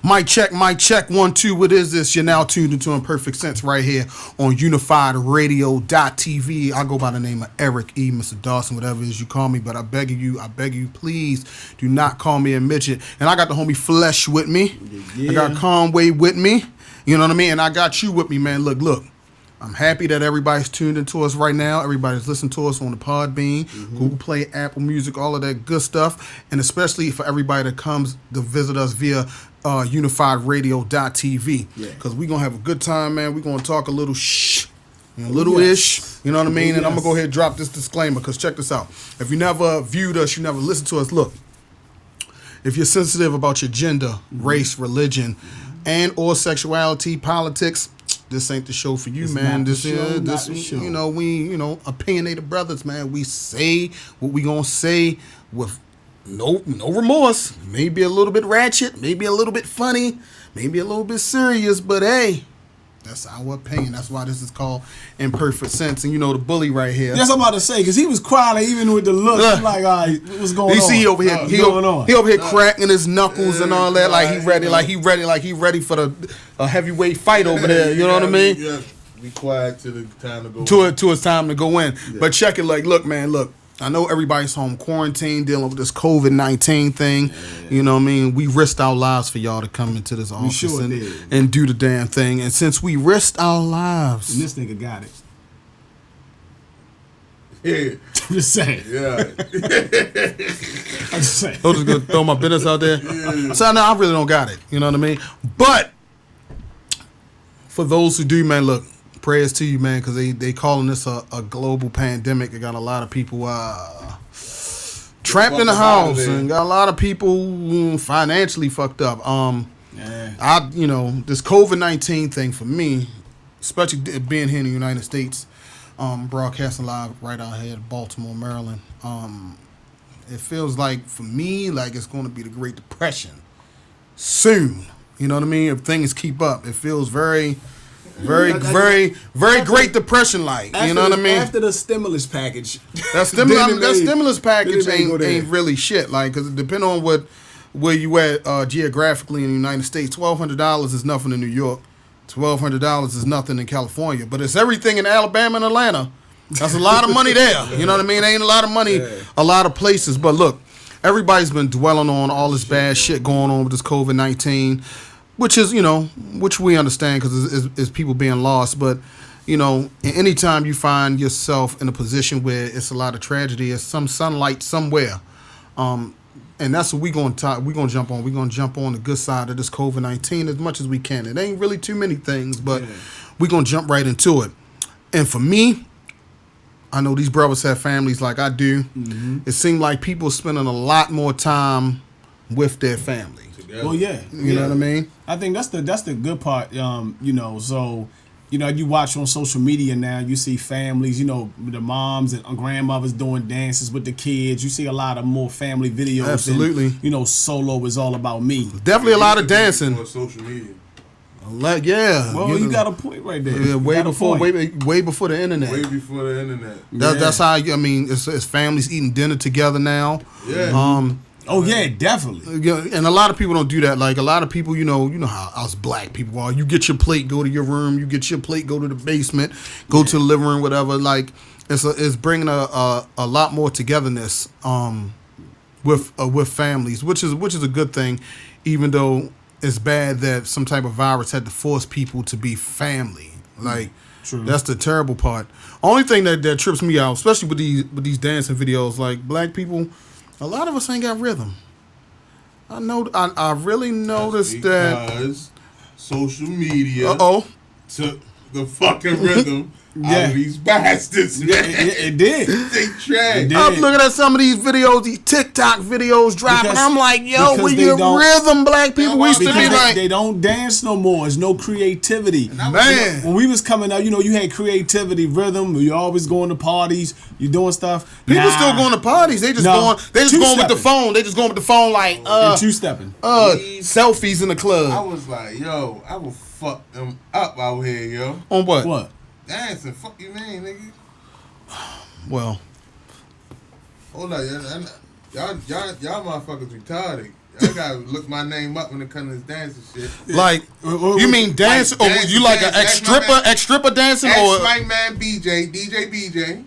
Mic check, 1, 2, what is this? You're now tuned into Imperfect Sense right here on unifiedradio.tv. I go by the name of Eric E. Mr. Dawson, whatever it is you call me, but I beg you, please do not call me a midget. And I got the homie Flesh with me. Yeah. I got Conway with me. You know what I mean? And I got you with me, man. Look. I'm happy that everybody's tuned into us right now. Everybody's listening to us on the Podbean, Google Play, Apple Music, all of that good stuff. And especially for everybody that comes to visit us via unifiedradio.tv. Because we're going to have a good time, man. We're going to talk a little ish. You know what I mean? And I'm going to go ahead and drop this disclaimer because check this out. If you never viewed us, you never listened to us, look. If you're sensitive about your gender, race, religion, and or sexuality, politics, this ain't the show for you, man. This you know, we opinionated brothers, man. We say what we gonna say with no remorse. Maybe a little bit ratchet, maybe a little bit funny, maybe a little bit serious, but hey, that's our opinion. That's why this is called Imperfect Sense. And you know the bully right here. That's what I'm about to say, because he was crying even with the look. Like, all right, what's going on? You see, he over here, he over here cracking his knuckles and all that, like he ready for the heavyweight fight over there. You know what I mean? Yeah, be quiet till the time to go. To it's time to go in. Yeah. But check it, like, look. I know everybody's home quarantined, dealing with this COVID-19 thing. Yeah. You know what I mean? We risked our lives for y'all to come into this office and do the damn thing. And since we risked our lives... And this nigga got it. Yeah. I'm just saying. Yeah. I'm just saying. I'm just going to throw my business out there. Yeah. So I really don't got it. You know what I mean? But for those who do, man, look. Prayers to you, man, because they calling this a global pandemic. They got a lot of people trapped in the house and got a lot of people financially fucked up. This COVID-19 thing for me, especially being here in the United States, broadcasting live right out here in Baltimore, Maryland. It feels like for me like it's going to be the Great Depression soon. You know what I mean? If things keep up, it feels very Great Depression like. You know what I mean? After the stimulus package, that stimulus package ain't really shit. Like, because depending on where you at geographically in the United States, $1,200 is nothing in New York. $1,200 is nothing in California. But it's everything in Alabama and Atlanta. That's a lot of money there. You know what I mean? Ain't a lot of money a lot of places. But look, everybody's been dwelling on all this bad shit going on with this COVID-19. Which is, which we understand because it's people being lost. But, anytime you find yourself in a position where it's a lot of tragedy, it's some sunlight somewhere. And that's what we're going to talk. We're going to jump on. We're going to jump on the good side of this COVID-19 as much as we can. It ain't really too many things, but we're going to jump right into it. And for me, I know these brothers have families like I do. Mm-hmm. It seemed like people spending a lot more time with their family. Well, yeah. You know what I mean? I think that's the good part, so, you watch on social media now, you see families, the moms and grandmothers doing dances with the kids. You see a lot of more family videos. Absolutely. And, solo is all about me. Definitely a lot of dancing. On social media. Yeah. Well, you got a point right there. Yeah, way before the internet. Way before the internet. That's how, it's families eating dinner together now. Yeah. Oh yeah, definitely. And a lot of people don't do that. Like a lot of people, you know how us black people are. You get your plate, go to your room. You get your plate, go to the basement, go to the living room, whatever. Like it's bringing a lot more togetherness with families, which is a good thing. Even though it's bad that some type of virus had to force people to be family. Like True. That's the terrible part. Only thing that trips me out, especially with these dancing videos, like black people. A lot of us ain't got rhythm. I really noticed that because social media took the fucking rhythm out of these bastards. Yeah, it did. They trash. I'm looking at some of these videos, these TikTok videos dropping. I'm like, yo, with your rhythm, black people, we used to be like, they don't dance no more. There's no creativity. Man, when we was coming out, you had creativity, rhythm. You always going to parties. You doing stuff. People still going to parties. They just going. They just going with the phone. They just going with the phone like two-stepping. Selfies in the club. I was like, yo, I will fuck them up out here, yo. On what? What? Dancing. Fuck you, man, nigga. Well, hold on, y'all motherfuckers retarded. Y'all gotta look my name up when it comes to this dancing shit. like, you mean dance? Or you like an ex-stripper dancing? Or my man DJ BJ,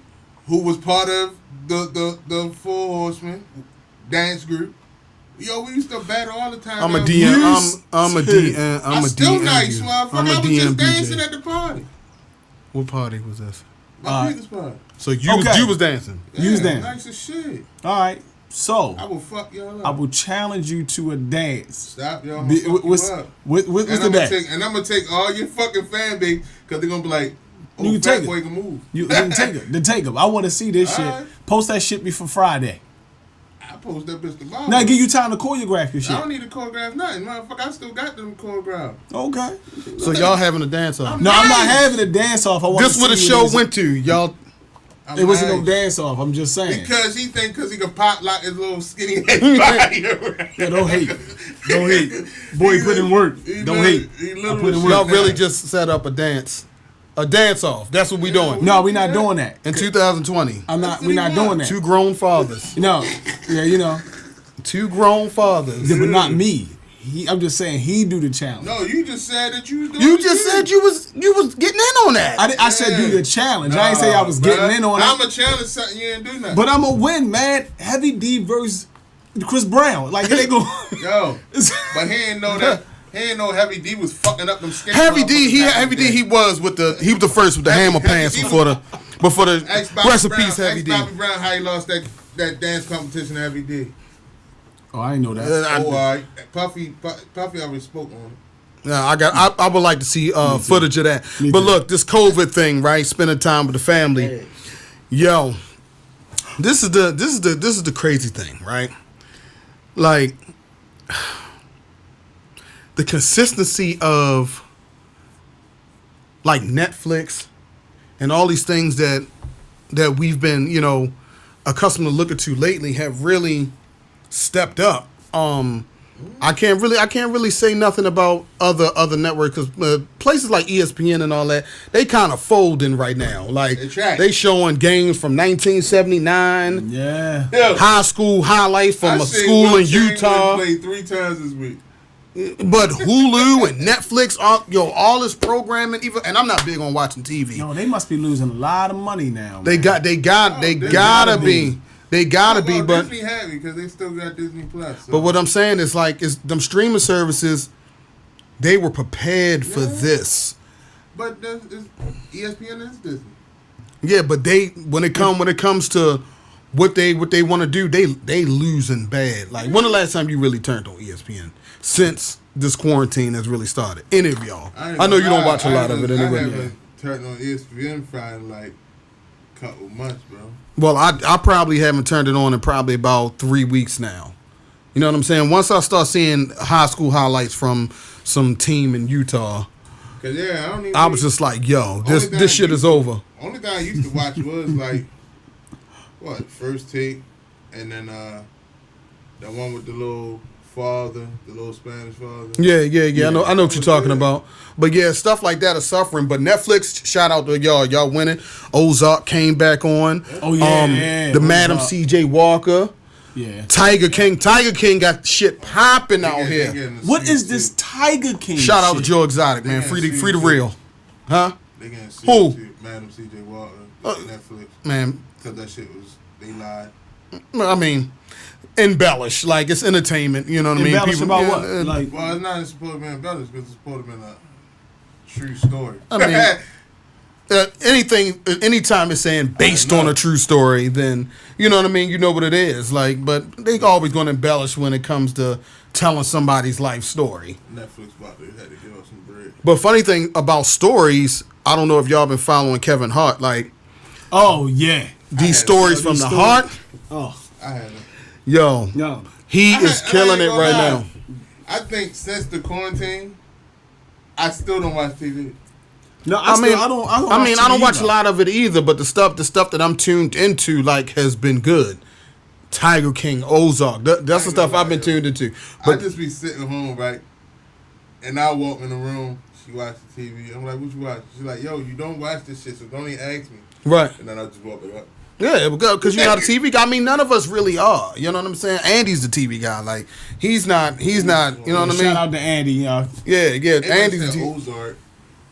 who was part of the Four Horsemen dance group. Yo, we used to battle all the time. I'm a DM. I'm a DM. I'm still nice, motherfucker. I was just dancing at the party. What party was this? My biggest party. So you was dancing. Yeah, you was dancing. Nice as shit. All right. So I will fuck y'all up. I will challenge you to a dance. Stop, y'all. What's the dance? And I'm gonna take all your fucking fan base because they're gonna be like, "Oh, you can fat take boy it. can move." You can take it. Then take it. I want to see this All shit. right. Post that shit before Friday. I post that bitch tomorrow. Now give you time to choreograph your shit. I don't need to choreograph nothing, motherfucker. I still got them choreographed. Okay. So y'all having a dance off? No, I'm not having a dance off. I want. This what the show went to, y'all. It wasn't no dance off. I'm just saying. Because he can pop lock his little skinny head body around. Yeah, don't hate. Don't hate. Boy, put in work. Don't hate. I put in work. Y'all really just set up a dance off. That's what we doing. No, we're not doing that. In 2020. We're not doing that. Two grown fathers. No. Yeah, Two grown fathers. Yeah, but not me. I'm just saying he do the challenge. No, you just said that you was doing You just said you was getting in on that. I said do the challenge. I ain't say I was getting in on it. I'm a challenge something you ain't do nothing. But I'm a win, man. Heavy D versus Chris Brown. Like they go. Yo, but he ain't know that. He ain't know Heavy D was fucking up them skinny. He was the first with the hammer pants before the rest in peace Heavy D. Bobby Brown, how he lost that dance competition to Heavy D. Oh, I didn't know that. All right. Puffy already spoke on it. Yeah, I would like to see footage of that. But look, this COVID thing, right? Spending time with the family. Yo, this is the crazy thing, right? Like the consistency of like Netflix and all these things that we've been, accustomed to looking to lately have really stepped up. I can't really say nothing about other networks because places like ESPN and all that, they kind of folding right now. Like they showing games from 1979. Yeah. High school highlights from a school in Utah. Played 3 times this week. But Hulu and Netflix, all this programming, and I'm not big on watching TV. Yo, they must be losing a lot of money now. They gotta be. They gotta be, but Disney happy because they still got Disney Plus. So. But what I'm saying is them streaming services, they were prepared for this. But ESPN is Disney. Yeah, but when it comes to what they want to do, they losing bad. Like when the last time you really turned on ESPN since this quarantine has really started? Any of y'all? I know you don't watch a lot of it anyway. I haven't turned on ESPN for like a couple months, bro. Well, I probably haven't turned it on in probably about 3 weeks now. You know what I'm saying? Once I start seeing high school highlights from some team in Utah, I was just like, yo, this shit is over. Only thing I used to watch was like, First Take, and then that one with the little father, the little Spanish father. Yeah. I know what you're talking about. But yeah, stuff like that is suffering. But Netflix, shout out to y'all winning. Ozark came back on. Oh yeah, the Madam C.J. Walker. Yeah. Tiger King got shit popping out here. What is this Tiger King? Shout out to Joe Exotic, man. Free the real. Huh? They getting Who? Madam C.J. Walker. Netflix. Man. Because that shit was, they lied. I mean, embellish. Like, it's entertainment. You know what I mean? Embellish about what? Well, it's not supposed to be embellished because it's supposed to be a true story. I mean, anytime it's saying based on a true story, then you know what I mean. You know what it is, like. But they always going to embellish when it comes to telling somebody's life story. Netflix about to had to give us some bread. But funny thing about stories, I don't know if y'all been following Kevin Hart, like. Oh yeah, these stories from the Hart. Oh, I had them. Yo, he is killing it right now. I think since the quarantine, I still don't watch TV. No, I don't watch a lot of it either. But the stuff that I'm tuned into like has been good. Tiger King, Ozark. That's the stuff I've been tuned into. But I just be sitting home, right, and I walk in the room. She watch the TV. I'm like, "What you watch?" She's like, "Yo, you don't watch this shit, so don't even ask me." Right. And then I just walk it up. Yeah, because you're not a TV guy. I mean, none of us really are. You know what I'm saying? Andy's the TV guy. Like, he's not. You know what I mean? Shout out to Andy, y'all. Yeah. Andy's the TV. Ozark.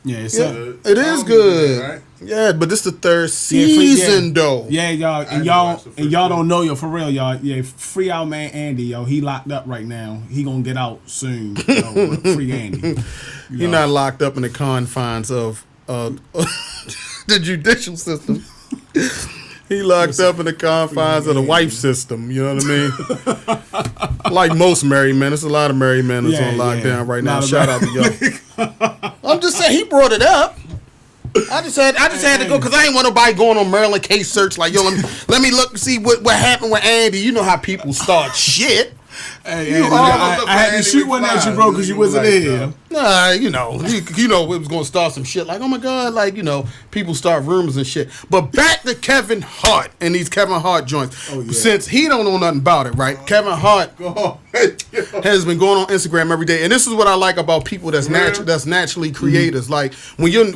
Yeah, it is good. Right? Yeah, but this is the third season, though. Yeah, y'all, and y'all don't know, yo, for real, y'all. Yeah, free our man Andy, yo. He locked up right now. He gonna get out soon. Free Andy. He's not locked up in the confines of the judicial system. He locked up in the confines of the wife system. You know what I mean? Like most married men, there's a lot of married men that's on lockdown right now. Shout out to y'all. I'm just saying he brought it up. I just had to go because I ain't want nobody going on Maryland case search. Like, yo, let me look and see what happened with Andy. You know how people start shit. Hey, I had to shoot one at you, bro, because you wasn't in here. Nah, you know it was gonna start some shit. Like, oh my god, like, you know, people start rumors and shit. But back to Kevin Hart and these Kevin Hart joints. Oh, yeah. Since he don't know nothing about it, right? Kevin Hart has been going on Instagram every day, and this is what I like about people that's naturally creators. Mm-hmm. Like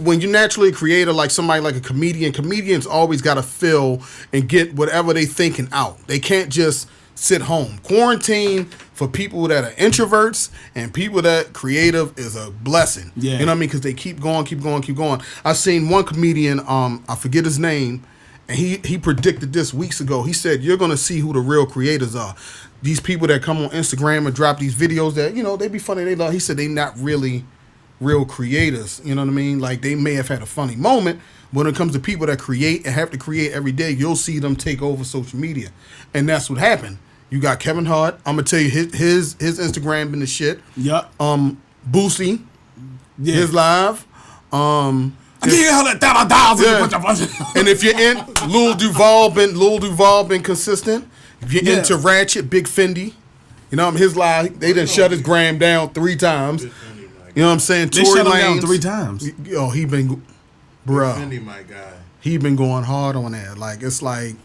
when you naturally a creator, like somebody like a comedian. Comedians always got to fill and get whatever they thinking out. They can't just sit home. Quarantine for people that are introverts and people that creative is a blessing. Yeah. You know what I mean? Because they keep going. I've seen one comedian, I forget his name, and he predicted this weeks ago. He said, you're going to see who the real creators are. These people that come on Instagram and drop these videos that, you know, they be funny. They love. He said they not really real creators. You know what I mean? Like, they may have had a funny moment. When it comes to people that create and have to create every day, you'll see them take over social media. And that's what happened. You got Kevin Hart. I'm gonna tell you his Instagram been the shit. Yep. Boosie. Yeah. His live. And if you're in Lil Duval been consistent. If you're into Ratchet, Big Fendi, you know his live. They done shut his gram down 3 times. You know what I'm saying? They shut him down 3 times. Oh, he been, bruh. Fendi, my guy. He been going hard on that. Like, it's like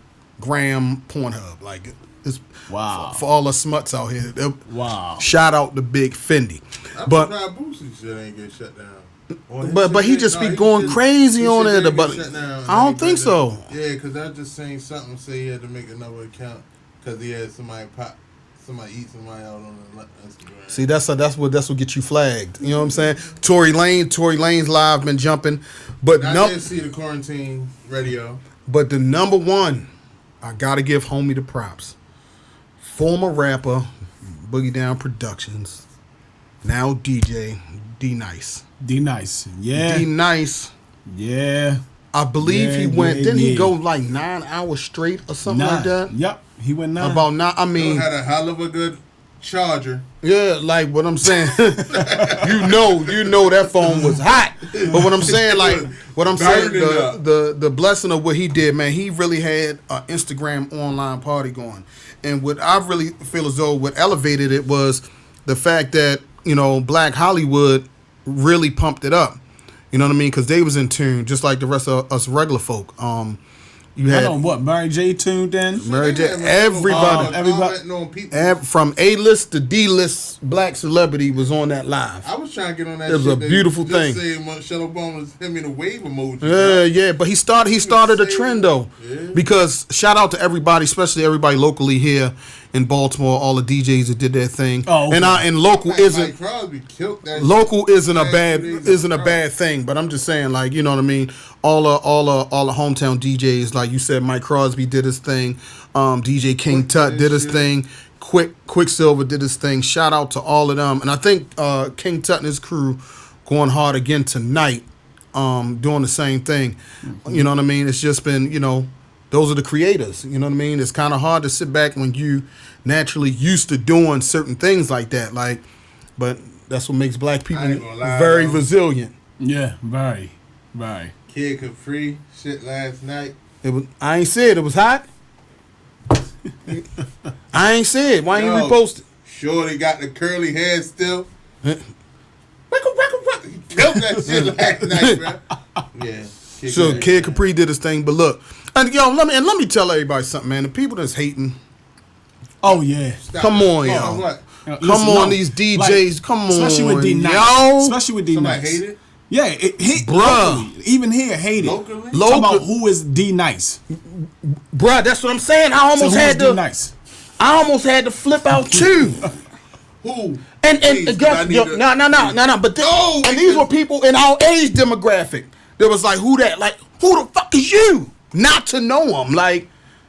Graham Pornhub. Like, it's for all the smuts out here. Wow. Shout out to Big Fendi. But Boosie shit ain't get shut down. But he just be going crazy on it. But I don't think so. Yeah, because I just seen something say he had to make another account because he had somebody eat somebody out on Instagram. See, that's what get you flagged. You know what I'm saying? Tory Lane's live been jumping, but I didn't see the quarantine radio. But the number one, I gotta give homie the props. Former rapper, Boogie Down Productions, now DJ, D-Nice. D-Nice, yeah. D-Nice. Yeah. I believe he went, didn't he go like 9 hours straight or something like that? Yep, he went 9. About 9, I mean. Had a hell of a good charger. Yeah, like what I'm saying. you know that phone was hot. But what I'm saying, the blessing of what he did, man, he really had an Instagram online party going. And what I really feel as though what elevated it was the fact that, you know, Black Hollywood really pumped it up. You know what I mean? Because they was in tune, just like the rest of us regular folk. You had Mary J tuned in? Mary J, everybody, from A-list to D-list black celebrity was on that live. I was trying to get on that. It was a beautiful thing. Michelle Obama was him in a wave emoji. Yeah, but he started a trend though, because shout out to everybody, especially everybody locally here in Baltimore, all the DJs that did their thing. Oh, okay. And local isn't a bad thing, but I'm just saying, like, you know what I mean. All the hometown DJs, like you said, Mike Crosby did his thing. DJ King Tut did his thing. Quicksilver did his thing. Shout out to all of them, and I think King Tut and his crew going hard again tonight doing the same thing. You know what I mean? It's just been, those are the creators. You know what I mean? It's kind of hard to sit back when you naturally used to doing certain things like that. But that's what makes black people very resilient. Yeah, very, very. Kid Capri shit last night. I ain't said it was hot. I ain't said. Why ain't you repost it? Shorty got the curly hair still. He killed that shit last night, bro. Yeah. So Kid Capri did his thing, but look, and let me tell everybody something, man. The people that's hating. Oh yeah. Come on, y'all. Come on, these DJs. Come on, especially with D Nice. Yo. Especially with D Nice. Hate it? Yeah, it hit. Bruh. Even here, hate it. Locally? Talking about who is D Nice. Bruh, that's what I'm saying. I almost had to. Nice? I almost had to flip out too. Who? And guess, no. But these were people in our age demographic. There was like, who that? Like, who the fuck is you? Not to know them. Like,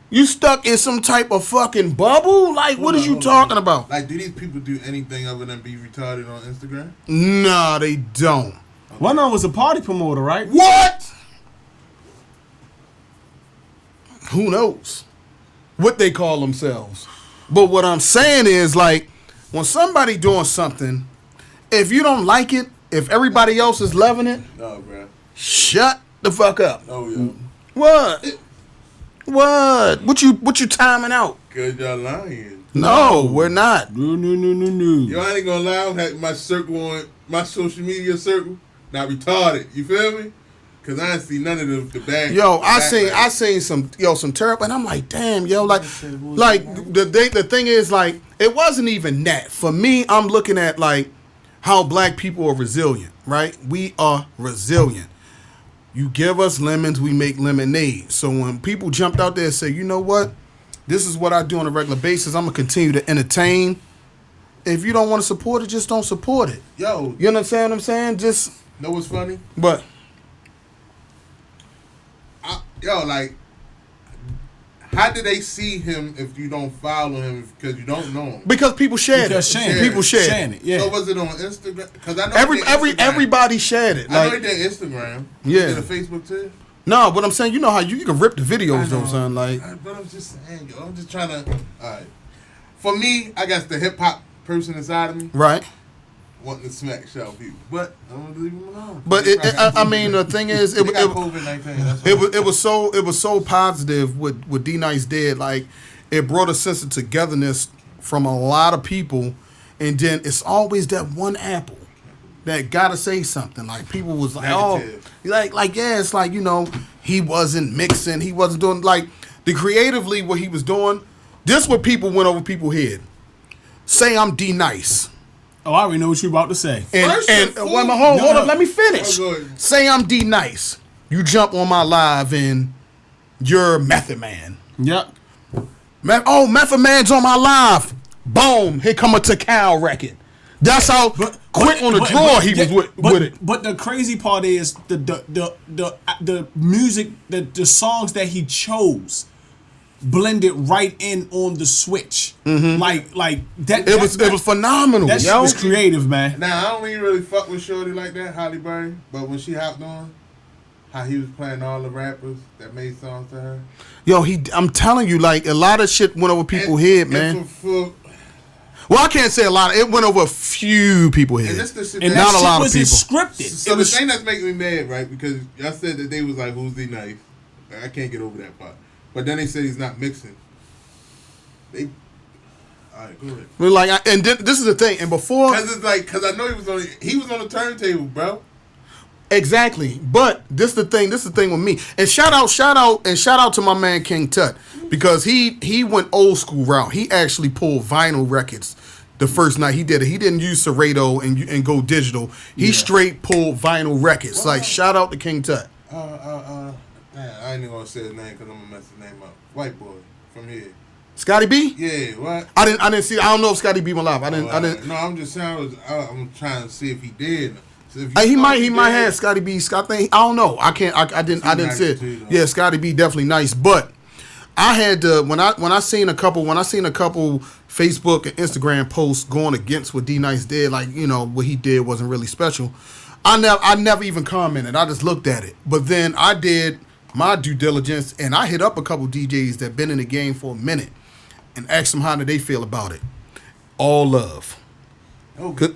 you stuck in some type of fucking bubble? Like, what is you talking about? Like, do these people do anything other than be retarded on Instagram? Nah, they don't. One of them was a party promoter, right? What? Who knows what they call themselves? But what I'm saying is, like, when somebody doing something, if you don't like it, if everybody else is loving it, no, bro. Shut the fuck up. Oh yeah. What? What you timing out? Cause y'all lying. No, we're not. No. Yo, I ain't gonna lie. I had my circle on my social media circle. Not retarded. You feel me? Cause I didn't see none of the bad. Yo, I seen some terrible, and I'm like, damn, yo, like the thing is, like, it wasn't even that. For me, I'm looking at like how black people are resilient, right? We are resilient. You give us lemons, we make lemonade. So when people jumped out there and say, you know what, this is what I do on a regular basis, I'm gonna continue to entertain. If you don't want to support it, just don't support it. Yo, you understand what I'm saying? Just know what's funny? But like, how do they see him if you don't follow him because you don't know him? Because people shared it. People shared it. Yeah. So was it on Instagram? Because I know everybody shared it. I know he did Instagram. Yeah. He did a Facebook too. No, but I'm saying, you know how you can rip the videos though, son. Like, but I'm just saying, yo, I'm just trying to. All right. For me, I guess the hip hop person inside of me, right, wanting to smack show people, but I'm gonna leave him alone. But I mean, the thing is, it was so positive what D Nice did. Like, it brought a sense of togetherness from a lot of people, and then it's always that one apple that gotta say something. Like, people was like, negative. like yeah, it's like, he wasn't mixing, he wasn't doing like the creatively what he was doing. This what people went over people's head. Say I'm D Nice. Oh, I already know what you're about to say. Hold up, let me finish. Say I'm D Nice. You jump on my live and you're Method Man. Yep. Method Man's on my live. Boom, here come a Takal record. That's how quick on the draw he was with it. But the crazy part is the music, the songs that he chose blended right in on the switch. Mm-hmm. Like that. It was phenomenal. That shit was creative, man. Now I don't even really fuck with Shorty like that, Halle Berry. But when she hopped on, how he was playing all the rappers that made songs to her. Yo, I'm telling you, like, a lot of shit went over people's head, man. Well, I can't say a lot. It went over a few people's head, and not a lot of people. Scripted. So the thing that's making me mad, right? Because y'all said that they was like, "Who's D Nice?" I can't get over that part. But then they said he's not mixing. All right, go ahead. We're like, and this is the thing. And before, because I know he was on the turntable, bro. Exactly. But this is the thing with me. And shout out to my man King Tut, because he went old school route. He actually pulled vinyl records the first night he did it. He didn't use Serato and go digital. He straight pulled vinyl records. What? Like, shout out to King Tut. I ain't even gonna say his name because I'm gonna mess his name up. White boy from here. Scotty B? Yeah, what? I didn't see. I don't know if Scotty B went live. I didn't. No, I'm just saying. I'm trying to see if he did. So he might have Scotty B. I don't know. I didn't see it. Too, yeah, Scotty B definitely nice. But I had to when I seen a couple Facebook and Instagram posts going against what D Nice did, like, what he did wasn't really special. I never even commented. I just looked at it. But then I did my due diligence, and I hit up a couple DJs that been in the game for a minute and asked them how did they feel about it. All love. Okay.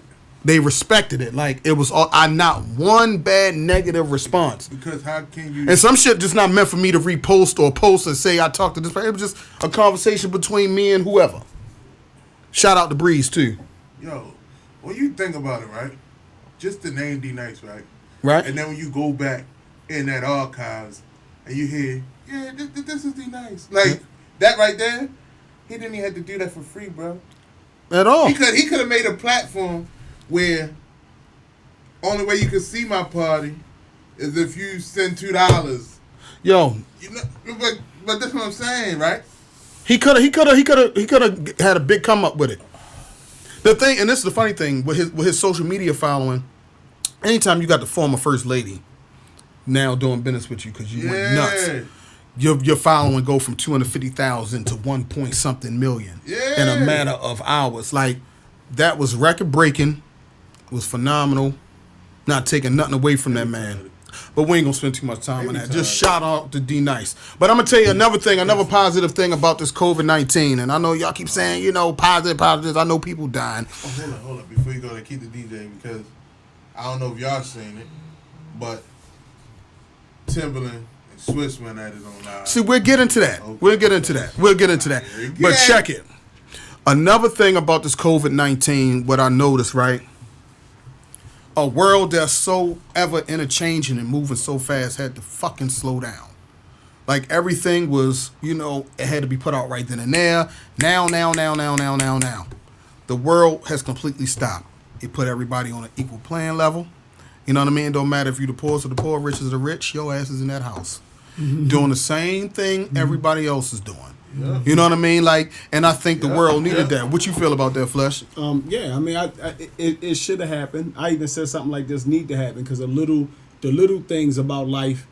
They respected it. Like, it was all, not one bad negative response. Because how can you... And some shit just not meant for me to repost or post and say I talked to this person. It was just a conversation between me and whoever. Shout out to Breeze, too. Yo, when you think about it, right? Just the name D-Nice, right? Right. And then when you go back in that archives and you hear, yeah, this is D-Nice. Like, that right there, he didn't even have to do that for free, bro. At all. He could have made a platform where only way you could see my party is if you send $2. Yo. You know, but that's what I'm saying, right? He could have had a big come up with it. The thing, and this is the funny thing with his social media following. Anytime you got the former first lady now doing business with you because you went nuts, your following go from 250,000 to 1 point something million in a matter of hours. Like, that was record breaking. It was phenomenal. Not taking nothing away from that man. But we ain't gonna spend too much time on that. Just shout out to D-Nice. But I'm gonna tell you another positive thing about this COVID-19. And I know y'all keep saying, you know, positives. I know people dying. Oh, hold up. Before you go to keep the DJ, because I don't know if y'all seen it, but Timberland and Swiss went at it on live. See, we'll get into that. Okay. We'll get into that. But check it. Another thing about this COVID-19, what I noticed, right? A world that's so ever interchanging and moving so fast had to fucking slow down. Like, everything was, you know, it had to be put out right then and there. Now. The world has completely stopped. It put everybody on an equal playing level. You know what I mean? It don't matter if you the poorest of the poor, rich as the rich, your ass is in that house. Doing the same thing everybody else is doing. Yeah. You know what I mean? Like, and I think the world needed that. What you feel about that, Flesh? Yeah, I mean, it should have happened. I even said something like this need to happen because the little things about life,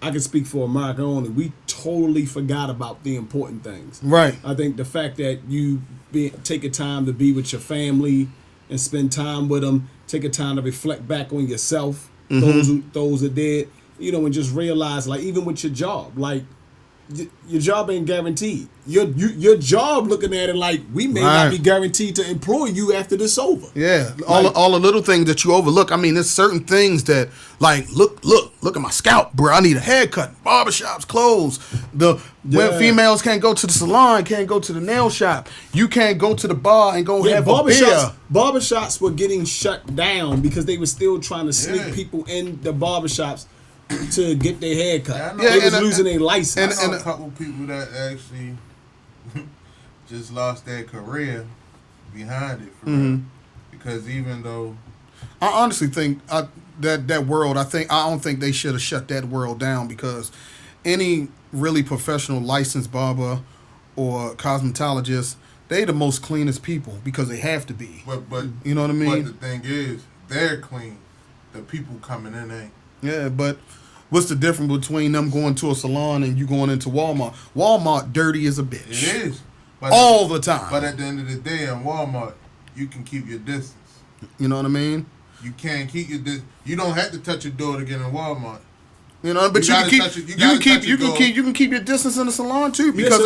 I can speak for America only. We totally forgot about the important things. Right. I think the fact that you take a time to be with your family and spend time with them, take a time to reflect back on yourself, those that did, you know, and just realize, like, even with your job, like, your job ain't guaranteed. Your job, looking at it like we may not be guaranteed to employ you after this over. Yeah, all the little things that you overlook. I mean, there's certain things that, like, look at my scalp, bro. I need a haircut. Barbershops closed. When females can't go to the salon, can't go to the nail shop. You can't go to the bar and go have a beer. Barbershops were getting shut down because they were still trying to sneak people in the barbershops to get their hair cut. They was losing their license. And a couple people that actually just lost their career behind it. For real. Because even though... I honestly think that world, I don't think they should have shut that world down because any really professional licensed barber or cosmetologist, they the most cleanest people because they have to be. But you know what I mean? But the thing is, they're clean. The people coming in ain't. Yeah, but... What's the difference between them going to a salon and you going into Walmart? Walmart dirty as a bitch. It is. But all the time. But at the end of the day, in Walmart, you can keep your distance. You know what I mean? You can't keep your distance. You don't have to touch your door to get in Walmart. You know, but you can keep your distance in the salon too because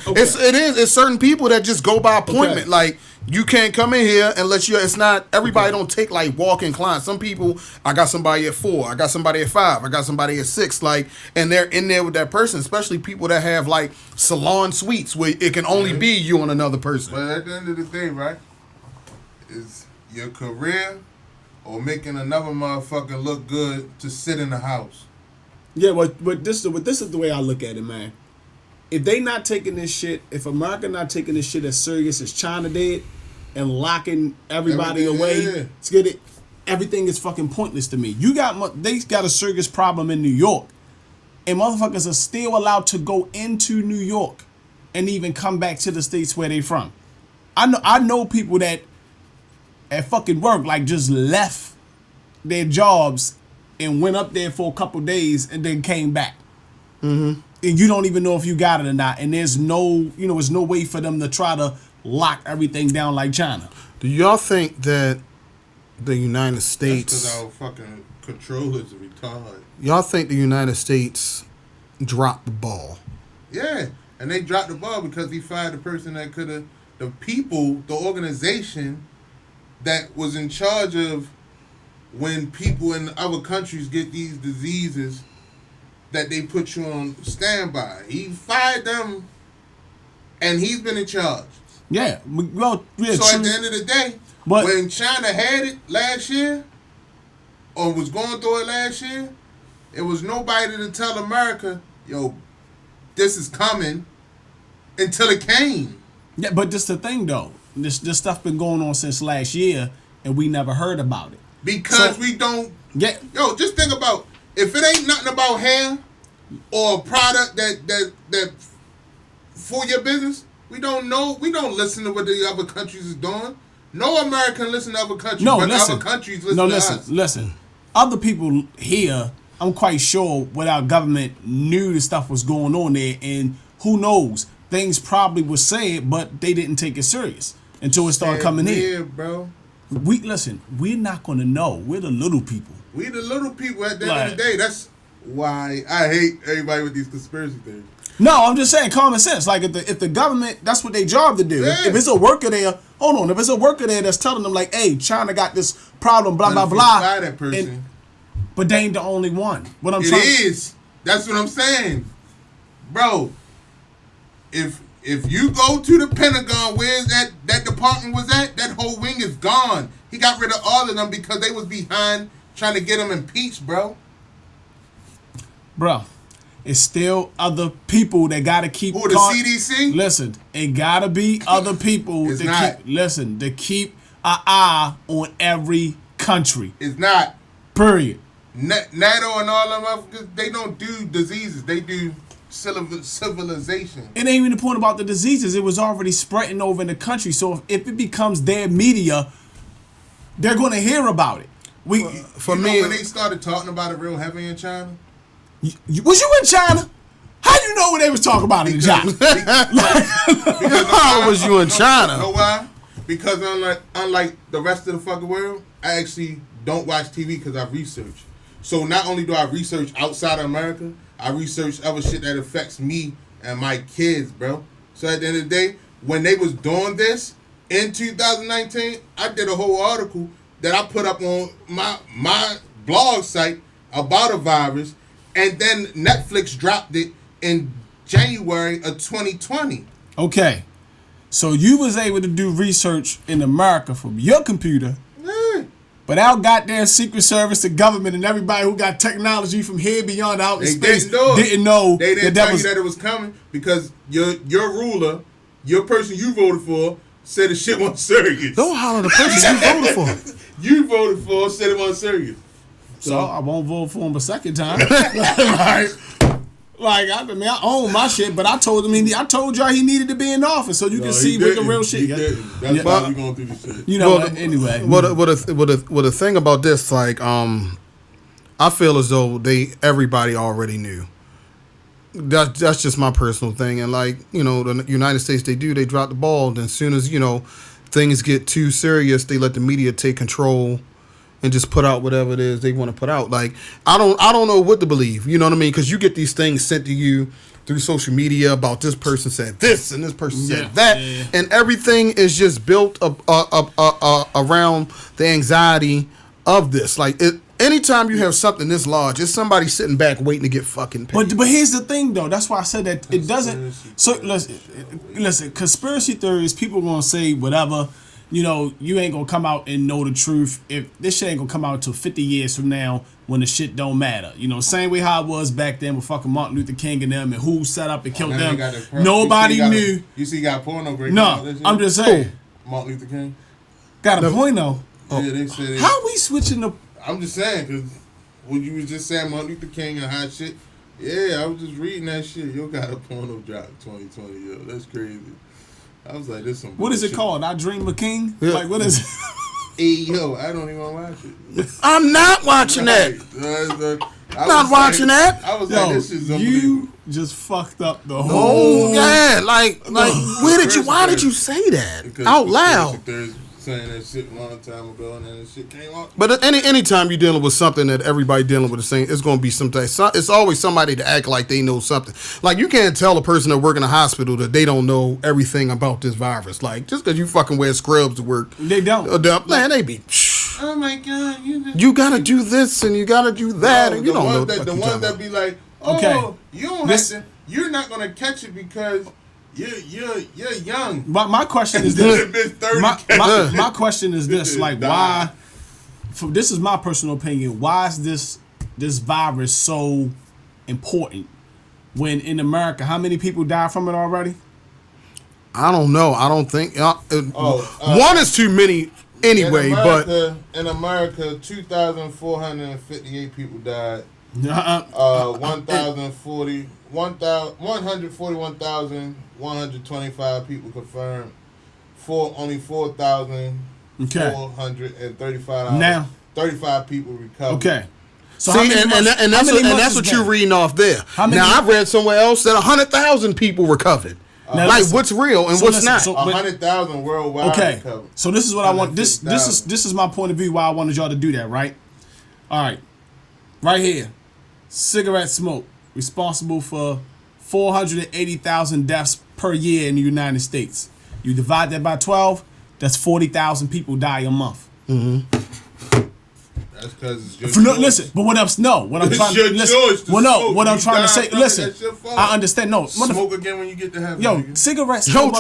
it's certain people that just go by appointment. Okay. Like, you can't come in here unless it's not everybody don't take like walk-in clients. Some people, I got somebody at 4, I got somebody at 5, I got somebody at 6, like, and they're in there with that person, especially people that have like salon suites where it can only be you and another person. But at the end of the day, right, is your career or making another motherfucker look good to sit in the house. Yeah, but this is the way I look at it, man. If they not taking this shit, if America not taking this shit as serious as China did, and locking everybody away, everything is fucking pointless to me. They got a serious problem in New York, and motherfuckers are still allowed to go into New York and even come back to the states where they from. I know people that at fucking work like just left their jobs and went up there for a couple days and then came back. And you don't even know if you got it or not. And there's there's no way for them to try to lock everything down like China. Do y'all think that the United States... That's because our fucking controllers are retarded. Y'all think the United States dropped the ball? Yeah, and they dropped the ball because he fired the person that could have... The people, the organization that was in charge of when people in other countries get these diseases that they put you on standby. He fired them, and he's been in charge. Yeah, well, yeah. So at the end of the day, when China had it last year, or was going through it last year, it was nobody to tell America, yo, this is coming, until it came. Yeah, but this the thing though. This stuff been going on since last year, and we never heard about it because we don't. Yeah. Yo, just think about if it ain't nothing about hair or a product that for your business. We don't know. We don't listen to what the other countries is doing. No American listen to other countries. No, but listen. Other countries listen to us. Listen. Other people here, I'm quite sure, without government, knew the stuff was going on there, and who knows. Things probably were said, but they didn't take it serious until it started coming in. Bro. We're not gonna know. We're the little people. We the little people at the end of the day. That's why I hate everybody with these conspiracy theories. No, I'm just saying common sense. Like if the government, that's what they job to do. Yeah. If it's a worker there, hold on. If it's a worker there that's telling them like, hey, China got this problem, blah blah blah. That person. But they ain't the only one. It is. That's what I'm saying, bro. If you go to the Pentagon, where that department was at, that whole wing is gone. He got rid of all of them because they was behind trying to get him impeached, bro. Bro, it's still other people that gotta keep. Who, the CDC? Listen, it gotta be other people It's not. To keep an eye on every country. It's not. Period. NATO and all of them, they don't do diseases. They do civilization. It ain't even the point about the diseases. It was already spreading over in the country. So if it becomes their media, they're going to hear about it. When they started talking about it real heavy in China. Was you in China? How you know when they was talking about it in China? How was you in China? You know why? Because unlike the rest of the fucking world, I actually don't watch TV because I research. So not only do I research outside of America, I research other shit that affects me and my kids, bro. So at the end of the day, when they was doing this in 2019, I did a whole article that I put up on my blog site about a virus, and then Netflix dropped it in January of 2020. Okay. So you was able to do research in America from your computer. But our goddamn Secret Service, the government, and everybody who got technology from here beyond outer space didn't know. They didn't tell you that it was coming because your ruler, your person you voted for, said the shit wasn't serious. Don't holler the person you voted for. You voted for said it wasn't serious. So I won't vote for him a second time. I own my shit, but I told him I told y'all he needed to be in office so you can see what the real shit. That's why we going through this shit. You know, anyway. What the thing about this, like, I feel as though everybody already knew. That's just my personal thing, and like, you know, the United States, they drop the ball. Then as soon as, you know, things get too serious, they let the media take control and just put out whatever it is they want to put out. Like, I don't know what to believe. You know what I mean? Because you get these things sent to you through social media about this person said this and this person said that, and everything is just built up around the anxiety of this. Like, anytime you have something this large, it's somebody sitting back waiting to get fucking paid. But here's the thing, though. That's why I said that it doesn't. So listen. Conspiracy theories, people gonna say whatever. You know, you ain't gonna come out and know the truth. If this shit ain't gonna come out until 50 years from now when the shit don't matter. You know, same way how it was back then with fucking Martin Luther King and them and who set up and killed them. Nobody knew. You see, got porno breaking. No, I'm just saying. Martin Luther King got a point though. Yeah, they said how we switching the? I'm just saying because when you was just saying Martin Luther King and hot shit. Yeah, I was just reading that shit. Yo, got a porno drop 2020. Yo, that's crazy. I was like, this some what is it called? I Dream of King? Yeah. Like, what is it? Hey, yo, I don't even want to watch it. I'm not watching that. I'm not watching that. I was like, this is unbelievable. You just fucked up the whole... Yeah, like why did you say that out loud? saying that shit a long time ago, and then that shit came out. But anytime you're dealing with something that everybody dealing with the same, it's going to be it's always somebody to act like they know something. Like, you can't tell a person that work in a hospital that they don't know everything about this virus. Like, just because you fucking wear scrubs to work. They don't. Man, they be... Oh my God! You gotta do this and you gotta do that, and you don't know the ones that be like, "Oh, okay. You don't have to. You're not gonna catch it because you're young." But my question is this: my question is this: like, why? This is my personal opinion. Why is this virus so important? When in America, how many people died from it already? I don't know. I don't think one is too many. Anyway, in America, 2,458 people died. 141,125 people confirmed. Only 4,435. Now, 35 people recovered. Okay. So see, and that's what you're reading off there. Now, I read somewhere else that 100,000 people recovered. What's real and what's not? 100,000 worldwide. Okay, so this is what I want. This is my point of view. Why I wanted y'all to do that, right? All right, right here, cigarette smoke responsible for 480,000 deaths per year in the United States. You divide that by 12, that's 40,000 people die a month. Mm-hmm. That's because it's your choice. Listen, but what I'm trying to listen. What I'm trying to say. Listen, I understand. No, smoke again when you get to heaven. Yo, cigarettes kill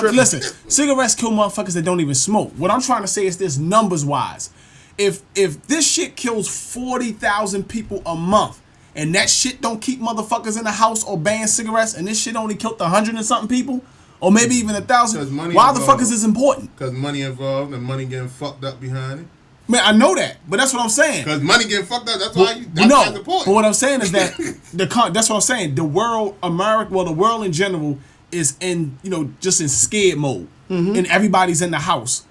cigarettes kill motherfuckers that don't even smoke. What I'm trying to say is this: numbers wise, if this shit kills 40,000 people a month, and that shit don't keep motherfuckers in the house or ban cigarettes, and this shit only killed 100 and something people, or maybe even 1,000, why the fuck is this important? Because money involved and money getting fucked up behind it. Man, I know that, but that's what I'm saying. Because money getting fucked up, that's why that's the point. But what I'm saying is that that's what I'm saying. The world, the world in general is in, just in scared mode, and everybody's in the house,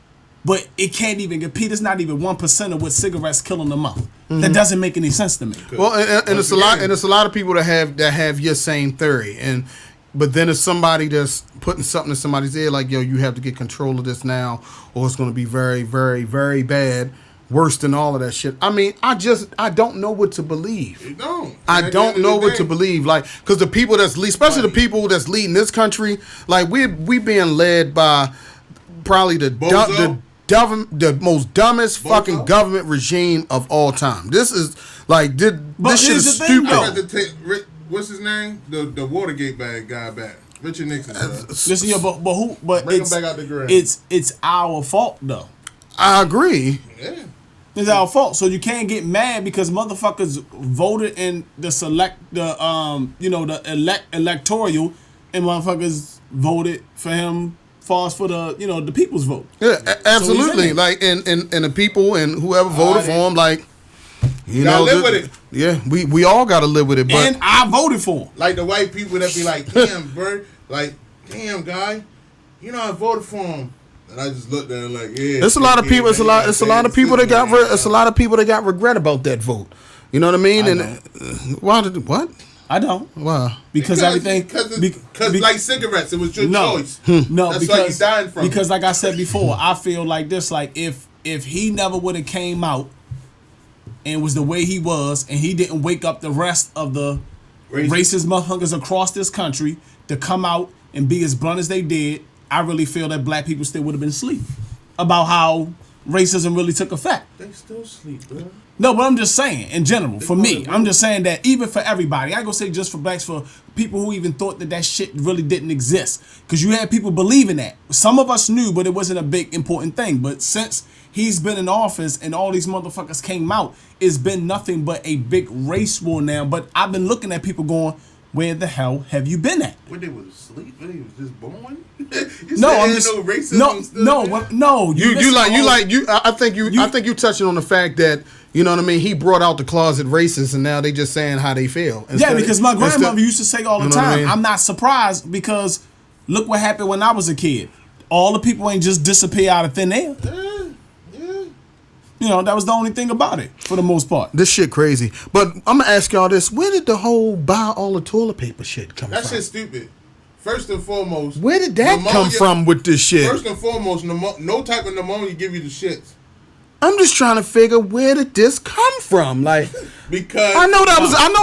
but it can't even compete. It's not even 1% of what cigarettes killing a month. Mm-hmm. That doesn't make any sense to me. Well, and it's a lot, and it's a lot of people that have your same theory, but then it's somebody that's putting something in somebody's ear like, yo, you have to get control of this now, or it's going to be very, very, very bad. Worse than all of that shit. I mean, I don't know what to believe. You don't. I don't know what to believe. Like, because the people especially the people that's leading this country, like we being led by probably the most dumbest fucking government regime of all time. This is like this shit is stupid. What's his name? The Watergate guy back. Richard Nixon. Listen, but who? But bring him back out the grave. It's our fault though. I agree. Yeah. It's our fault. So you can't get mad because motherfuckers voted in the electoral, and motherfuckers voted for him for the people's vote. Yeah, absolutely. So like and the people and whoever voted for him, like live with it. Yeah, we all gotta live with it. But and I voted for him. Like the white people that be like, damn, bro, like, damn guy, I voted for him. And I just looked at it like, yeah. It's a lot of people. It's a lot of people that got. It's a lot of people that got regret about that vote. You know what I mean? Why did what? I don't. Why? Because everything. Because like cigarettes, it was your choice. No, that's why you dying from. Because like I said before, I feel like this. Like if he never would have came out and was the way he was, and he didn't wake up the rest of the racist motherfuckers across this country to come out and be as blunt as they did, I really feel that black people still would have been asleep about how racism really took effect. They still sleep, bro. No, but I'm just saying, in general, for me, I'm just saying that even for everybody, I ain't gonna say just for blacks, for people who even thought that shit really didn't exist. Because you had people believing that. Some of us knew, but it wasn't a big, important thing. But since he's been in office and all these motherfuckers came out, it's been nothing but a big race war now. But I've been looking at people going, where the hell have you been at? When they was asleep, when they was just born. I think you touching on the fact that you know what I mean. He brought out the closet racists, and now they just saying how they feel. Because my grandmother used to say all the time. I'm not surprised because look what happened when I was a kid. All the people ain't just disappear out of thin air. That was the only thing about it, for the most part. This shit crazy. But I'm going to ask y'all this. Where did the whole buy all the toilet paper shit come from? That shit's stupid. First and foremost, where did that come from with this shit? First and foremost, no type of pneumonia give you the shits. I'm just trying to figure where did this come from, like because I know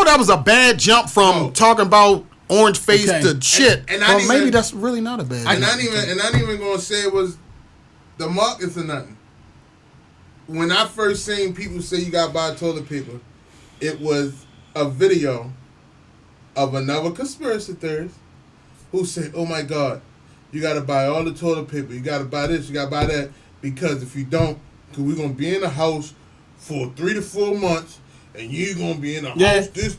that was a bad jump from talking about orange face to shit. And maybe that's really not a bad. I'm not even gonna say it was the markets or nothing. When I first seen people say you gotta buy toilet paper, it was a video of another conspiracy theorist who said, "Oh my God, you gotta buy all the toilet paper. You gotta buy this. You gotta buy that because if you don't, cause we're gonna be in the house for 3 to 4 months, and you gonna be in the house. This.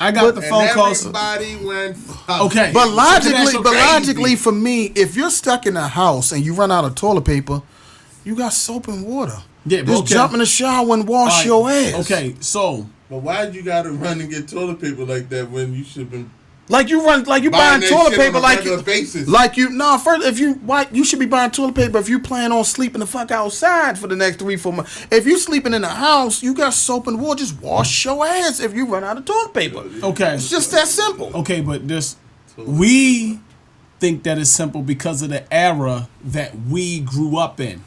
I got the phone calls. Everybody went. Okay, but logically, for me, if you're stuck in a house and you run out of toilet paper, you got soap and water. Yeah, just jump in the shower and wash your ass. Okay, so. But why'd you gotta run and get toilet paper like that when you should have been? Like you buying toilet paper you should be buying toilet paper if you plan on sleeping the fuck outside for the next 3-4 months. If you sleeping in the house, you got soap and water. Just wash your ass if you run out of toilet paper. Okay, it's just that simple. Okay, but we think that it's simple because of the era that we grew up in.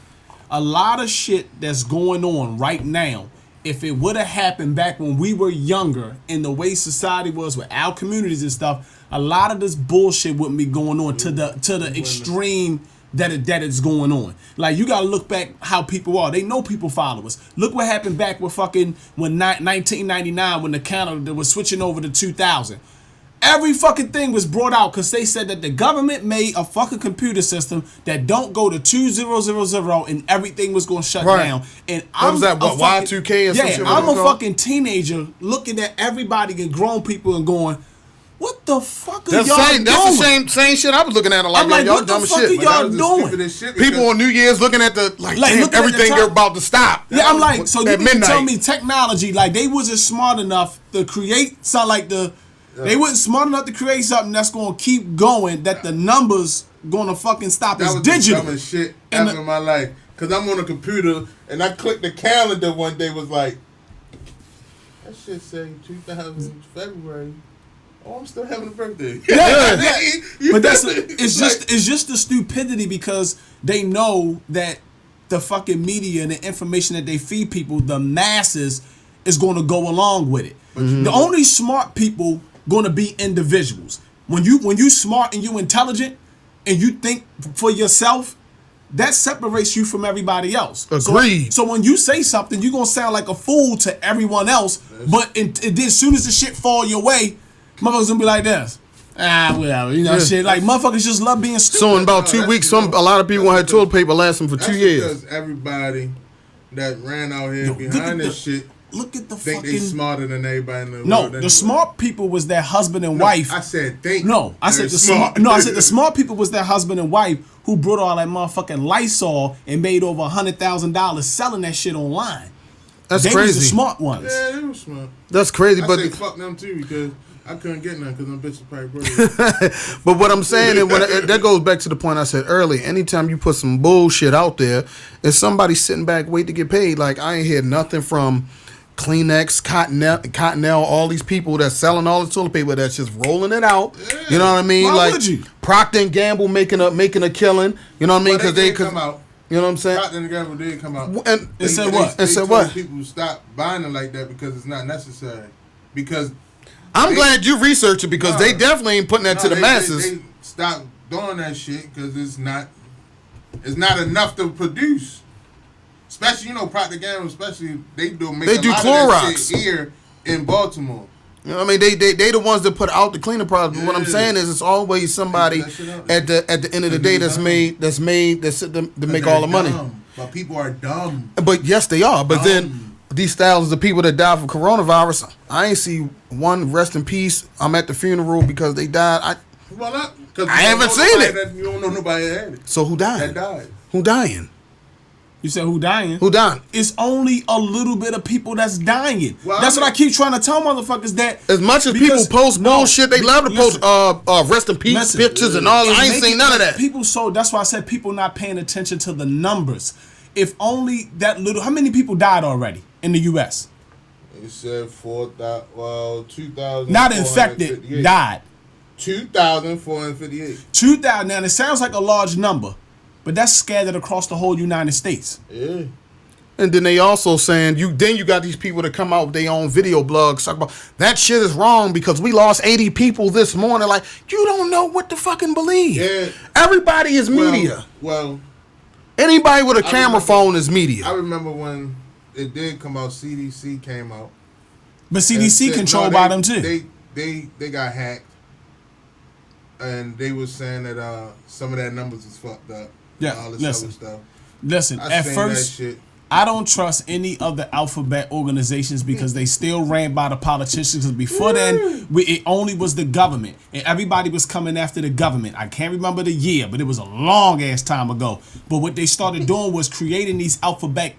A lot of shit that's going on right now. If it would have happened back when we were younger and the way society was with our communities and stuff, a lot of this bullshit wouldn't be going on to the extreme that it's going on. Like, you got to look back how people are. They know people follow us. Look what happened back with when 1999 when the calendar was switching over to 2000. Every fucking thing was brought out because they said that the government made a fucking computer system that don't go to 2000 and everything was going to shut down. And I'm Y2K or some shit? I'm a fucking teenager looking at everybody and grown people and going, what the fuck are y'all doing? That's the same shit I was looking at. I'm like, what the fuck are y'all doing? People on New Year's looking at the damn, everything they're about to stop. Yeah, I'm like, so you can tell me technology, like they wasn't smart enough to create something like they wasn't smart enough to create something that's going to keep going, that the numbers going to fucking stop. It's digital. That was the dumbest shit ever in my life. Because I'm on a computer, and I clicked the calendar one day, was like, that shit say 2000 February. Oh, I'm still having a birthday. Yeah. But it's just the stupidity because they know that the fucking media and the information that they feed people, the masses, is going to go along with it. Mm-hmm. The only smart people going to be individuals. When you smart and you intelligent and you think for yourself, that separates you from everybody else. Agreed. So when you say something, you're going to sound like a fool to everyone else. But then as soon as the shit fall your way, motherfuckers going to be like this. Whatever, shit. Like, motherfuckers just love being stupid. So in about 2 weeks, a lot of people had toilet paper lasting for 2 years. Because everybody that ran out here behind this shit think they smarter than everybody in the world. No, the smart people was their husband and wife. I said think. No, I said the smart people was their husband and wife who brought all that motherfucking Lysol and made over $100,000 selling that shit online. That's crazy. They was the smart ones. Yeah, they were smart. That's crazy, I but say fuck them too because I couldn't get none because them bitches probably broke. But what I'm saying is, that goes back to the point I said earlier. Anytime you put some bullshit out there, and somebody sitting back waiting to get paid, like I ain't heard nothing from Kleenex, Cottonelle, all these people that's selling all the toilet paper that's just rolling it out. Yeah. You know what I mean? Why would you? Procter and Gamble making a killing. You know what I mean? Because they come out. You know what I'm saying? Procter and Gamble did come out. And said what? They told people stop buying it like that because it's not necessary. Because I'm glad you researched it because they definitely ain't putting that to the masses. They stopped doing that shit because it's not enough to produce. Especially, Procter & Gamble, especially, they do Clorox of shit here in Baltimore. You know what I mean? They the ones that put out the cleaner product. But what I'm saying is it's always somebody at the end of the day that's made to make all the money. But people are dumb. But yes, they are. But then these thousands of people that died from coronavirus, I ain't see one rest in peace. I'm at the funeral because they died. I haven't seen it. You don't know nobody that had it. So who died? That died. Who dying? You said who dying? Who dying? It's only a little bit of people that's dying. Well, that's what I keep trying to tell motherfuckers that. As much as people post bullshit, they love to post rest in peace pictures and all. I ain't seen none of that. That's why I said people not paying attention to the numbers. If only that little. How many people died already in the U.S.? It said 2,000. Not infected, died. 2,458. 2,000. Now, it sounds like a large number, but that's scattered across the whole United States. Yeah. And then they also saying you got these people that come out with their own video blogs talk about that shit is wrong because we lost 80 people this morning. Like, you don't know what to fucking believe. Yeah. Everybody is media. Well, anybody with a camera phone is media. I remember when it did come out, CDC came out. But CDC controlled by them too. They got hacked. And they was saying that some of that numbers was fucked up. Yeah, all this listen. other stuff. Listen, at first, I don't trust any of the alphabet organizations because they still ran by the politicians. Because before then, it only was the government. And everybody was coming after the government. I can't remember the year, but it was a long-ass time ago. But what they started doing was creating these alphabet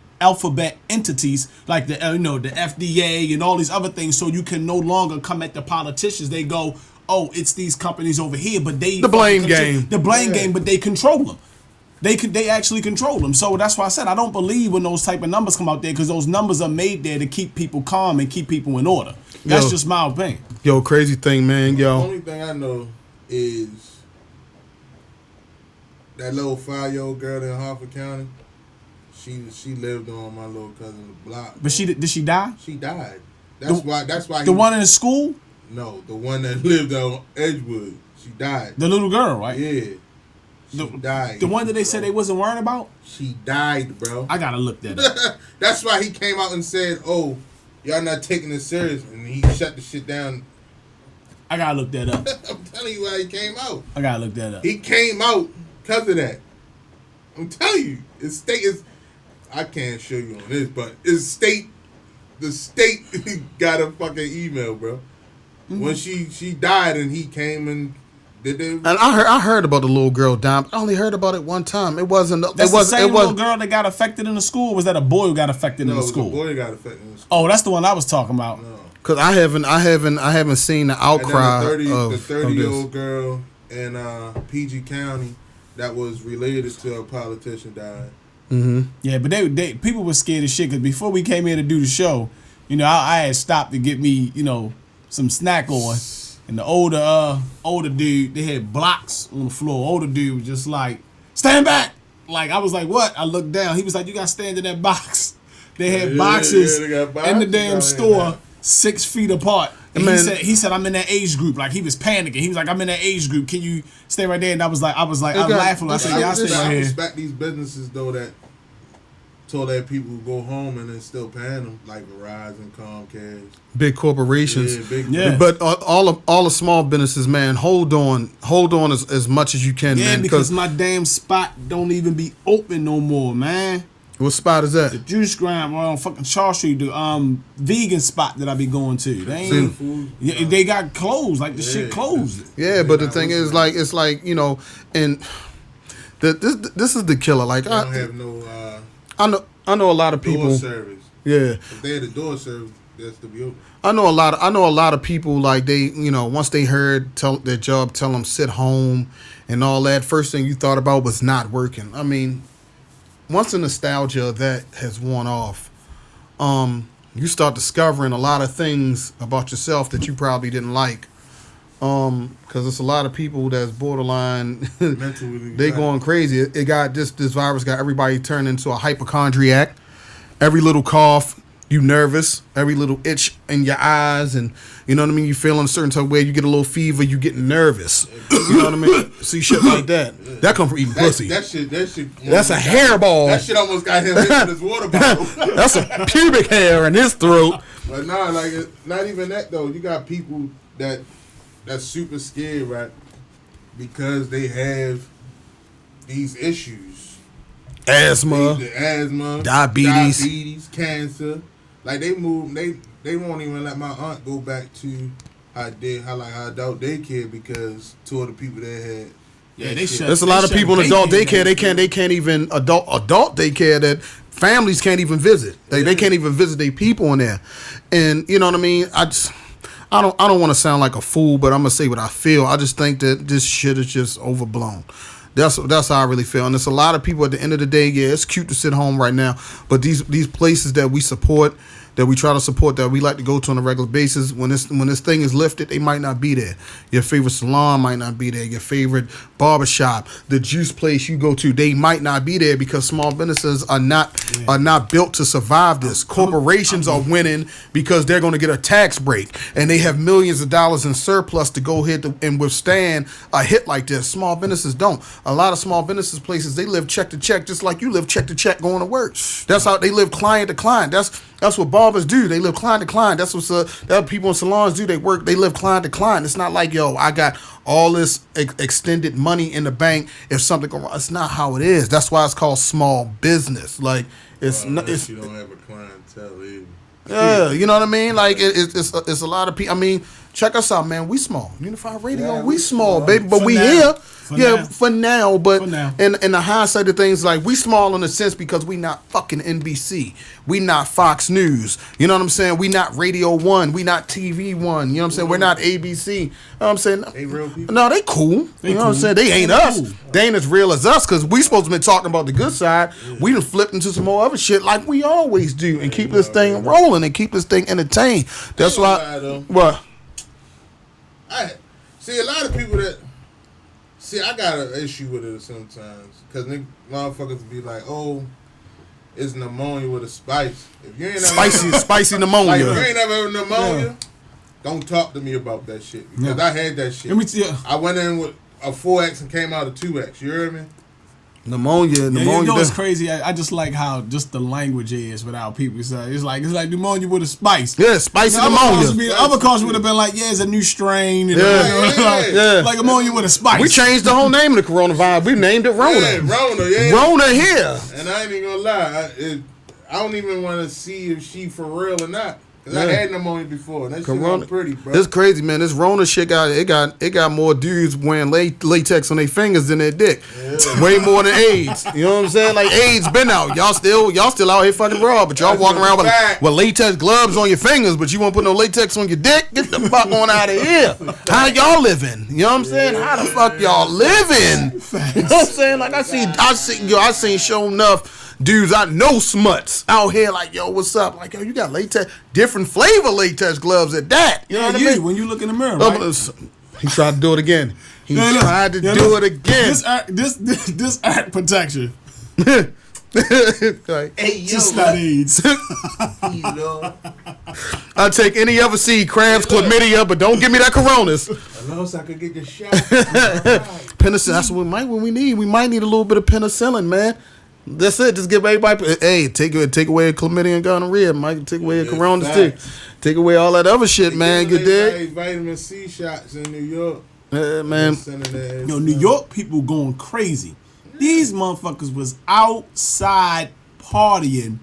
entities like the the FDA and all these other things so you can no longer come at the politicians. They go, oh, it's these companies over here, but they the blame game, but they control them. They actually control them. So that's why I said I don't believe when those type of numbers come out there because those numbers are made there to keep people calm and keep people in order. That's just my opinion. Yo, crazy thing, man. The only thing I know is that little 5-year-old girl in Harford County. She lived on my little cousin's block. But did she die? She died. That's why. The one in the school? No, the one that lived on Edgewood. She died. The little girl, right? Yeah. She died. The one that they said they wasn't worrying about? She died, bro. I gotta look that up. That's why he came out and said, "Oh, y'all not taking this serious," and he shut the shit down. I gotta look that up. I'm telling you why he came out. I gotta look that up. He came out because of that. I'm telling you, the state is. I can't show you on this, but the state got a fucking email, bro. Mm-hmm. When she died and he came and. And I heard about the little girl dying. I only heard about it one time. It wasn't. That's the same little girl that got affected in the school. Or was that a boy who got affected in the school? No, the boy got affected in the school. Oh, that's the one I was talking about. No. Cause I haven't seen the outcry the 30-year-old girl in PG County that was related to a politician died. Mm-hmm. Yeah, but they people were scared as shit because before we came here to do the show, I had stopped to get me some snack on. And the older dude, they had blocks on the floor. Older dude was just like, stand back. Like, I was like, what? I looked down. He was like, you got to stand in that box. They had boxes in the damn store 6 feet apart. And he said, I'm in that age group. Like, he was panicking. He was like, I'm in that age group. Can you stay right there? And I'm laughing. I said, yeah, I stay right here. I respect these businesses, though, that told that people go home and then still paying them, like Verizon, Comcast, big corporations. Yeah. But all the small businesses, man, hold on as much as you can, man. Yeah, because my damn spot don't even be open no more, man. What spot is that? The juice grind on fucking Charles Street, the vegan spot that I be going to. They got closed, like the shit closed. Yeah, but the thing is, like, it's like and this is the killer. Like, I don't have no. I know a lot of people. Door service. Yeah. If they had a door service, that's to be open. I know a lot of people, like, they, once they heard their job tell them sit home and all that, first thing you thought about was not working. I mean, once the nostalgia of that has worn off, you start discovering a lot of things about yourself that you probably didn't like. Because it's a lot of people that's borderline, they going crazy. It got this virus got everybody turned into a hypochondriac. Every little cough, you nervous. Every little itch in your eyes, and you know what I mean. You feeling a certain type of way. You get a little fever. You getting nervous. You know what I mean. See shit like that. That come from eating pussy. That shit. That's a hairball. That shit almost got him hit with his water bottle. That's a pubic hair in his throat. But nah, like not even that though. You got people that's super scared, right? Because they have these issues. Asthma, diabetes, cancer. Like they won't even let my aunt go back to how adult daycare because two of the people that had. Yeah, they shut. There's a lot of people in adult daycare. They can't even adult daycare that families can't even visit. They can't even visit their people in there, and you know what I mean. I don't want to sound like a fool, but I'm gonna say what I feel. I just think that this shit is just overblown. That's how I really feel. And there's a lot of people at the end of the day. Yeah, it's cute to sit home right now, but these places that we support, that we try to support, that we like to go to on a regular basis. When this thing is lifted, they might not be there. Your favorite salon might not be there. Your favorite barbershop, the juice place you go to, they might not be there because small businesses are not built to survive this. Corporations are winning because they're going to get a tax break, and they have millions of dollars in surplus to go ahead and withstand a hit like this. Small businesses don't. A lot of small businesses places, they live check to check, just like you live check to check going to work. That's how they live client to client. That's what barbers do. They live client to client. That's what people in salons do. They live client to client. It's not like, yo, I got all this extended money in the bank if something goes wrong. It's not how it is. That's why it's called small business. Like it's not. It's, you don't have a clientele either. Yeah, you know what I mean? Like it's a lot of people. I mean, check us out, man. We small. Unified Radio, yeah, we small, baby, but for we now. here. For now. But For now. in the hindsight of things, like we small in a sense because we not fucking NBC, we not Fox News. You know what I'm saying? We not Radio 1, we not TV 1. You know what I'm saying? We're not ABC. You know what I'm saying? They real people. No, they cool. You know what I'm saying? They ain't us. Cool. They ain't as real as us because we supposed to be talking about the good side. We done flipped into some more other shit like we always do and keep this thing rolling and keep this thing entertained. That's why. What? I see a lot of people that. See, I got an issue with it sometimes because motherfuckers be like, "Oh, it's pneumonia with a spice." If you ain't Spicy pneumonia. like, if you ain't never had pneumonia, don't talk to me about that shit because I had that shit. I went in with a 4X and came out a 2X. You heard me? Pneumonia. You know it's crazy. I just like how just the language is without people say it's like pneumonia with a spice. Yeah, spicy pneumonia. Other cultures would have been like, yeah, it's a new strain. And like pneumonia with a spice. We changed the whole name of the coronavirus. We named it Rona. Yeah, Rona. Yeah, Rona here. And I ain't even gonna lie. I don't even want to see if she for real or not. Cause I had pneumonia before, and that shit was pretty, bro. It's crazy, man. This Rona shit got more dudes wearing latex on their fingers than their dick. Yeah. Way more than AIDS. You know what I'm saying? Like AIDS been out. Y'all still out here fucking raw, but y'all walking around with latex gloves on your fingers, but you won't put no latex on your dick. Get the fuck on out of here. How y'all living? You know what I'm saying? How the fuck y'all living? You know what I'm saying? Like I seen sure enough. Dudes, I know smuts out here like, yo, what's up? Like, yo, you got latex, different flavor latex gloves at that. You know what I mean? When you look in the mirror, right? He tried to do it again. He tried to do it again. This act protection. Like, hey, yo, just not AIDS. I'll take any other seed, crabs, chlamydia, but don't give me that coronas. Unless I could get the shot. Penicillin, that's what we need. We might need a little bit of penicillin, man. That's it. Just give everybody. Hey, take away chlamydia and gonorrhea. Might take away coronas too. Take away all that other shit, man. Get there. Vitamin C shots in New York. Man. Yo, New York people going crazy. These motherfuckers was outside partying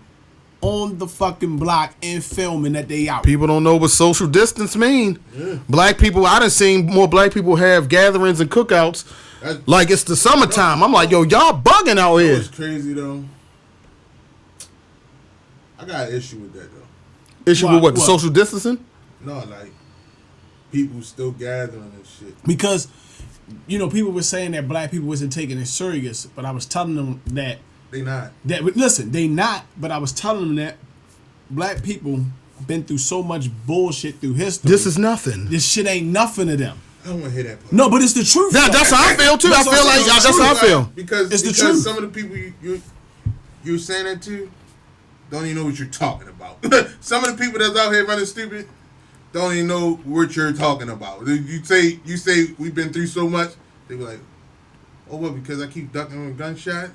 on the fucking block and filming that they out. People don't know what social distance mean. Yeah. Black people, I done seen more black people have gatherings and cookouts. Like it's the summertime. I'm like, yo, y'all bugging out here. It's crazy though. I got an issue with that though. Issue with what? The social distancing? No, like people still gathering and shit. Because, you know, people were saying that black people wasn't taking it serious, but I was telling them that they not. Listen, they not. But I was telling them that black people been through so much bullshit through history. This is nothing. This shit ain't nothing to them. I don't want to hear that part. No, but it's the truth. That's how I feel too. I feel like that's how I feel. Because it's the truth. Some of the people you're saying that to don't even know what you're talking about. Some of the people that's out here running stupid don't even know what you're talking about. You say we've been through so much. They be like, oh, what? Because I keep ducking with gunshots.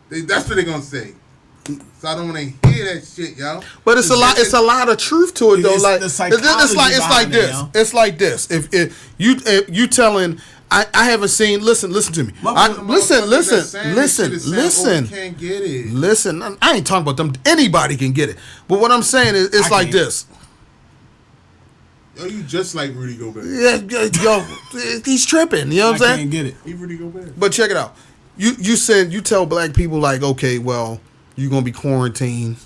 That's what they're gonna say. So I don't want to hear that shit, y'all. But it's a lot of truth to it though. Like it's like this. If you telling, I haven't seen. Listen to me. Listen. Can't get it. Listen, I ain't talking about them. Anybody can get it. But what I'm saying is, it's like this. Yo, you just like Rudy Gobert. Yeah, yo, he's tripping. You know what I'm saying? I can't get it. He Rudy Gobert. But check it out. You tell black people like, okay, well, you're going to be quarantined.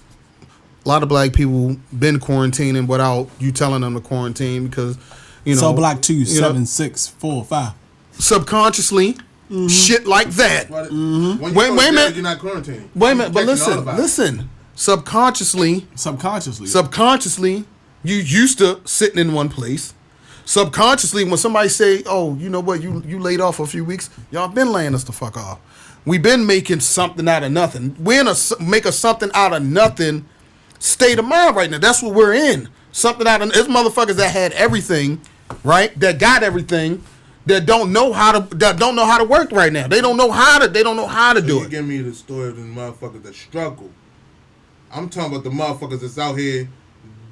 A lot of black people been quarantining without you telling them to quarantine because, you know. So Block 2, 7, 6, 4, 5. Subconsciously, shit like that. Wait a minute. You're not quarantining. Wait a minute, but listen. subconsciously, you used to sitting in one place. Subconsciously, when somebody say, "Oh, you know what? You laid off for a few weeks. Y'all been laying us the fuck off. We been making something out of nothing. We're in a make a something out of nothing state of mind right now. That's what we're in. Something out of it's motherfuckers that had everything, right? That got everything, that don't know how to work right now. They don't know how to do it. You give me the story of the motherfuckers that struggle. I'm talking about the motherfuckers that's out here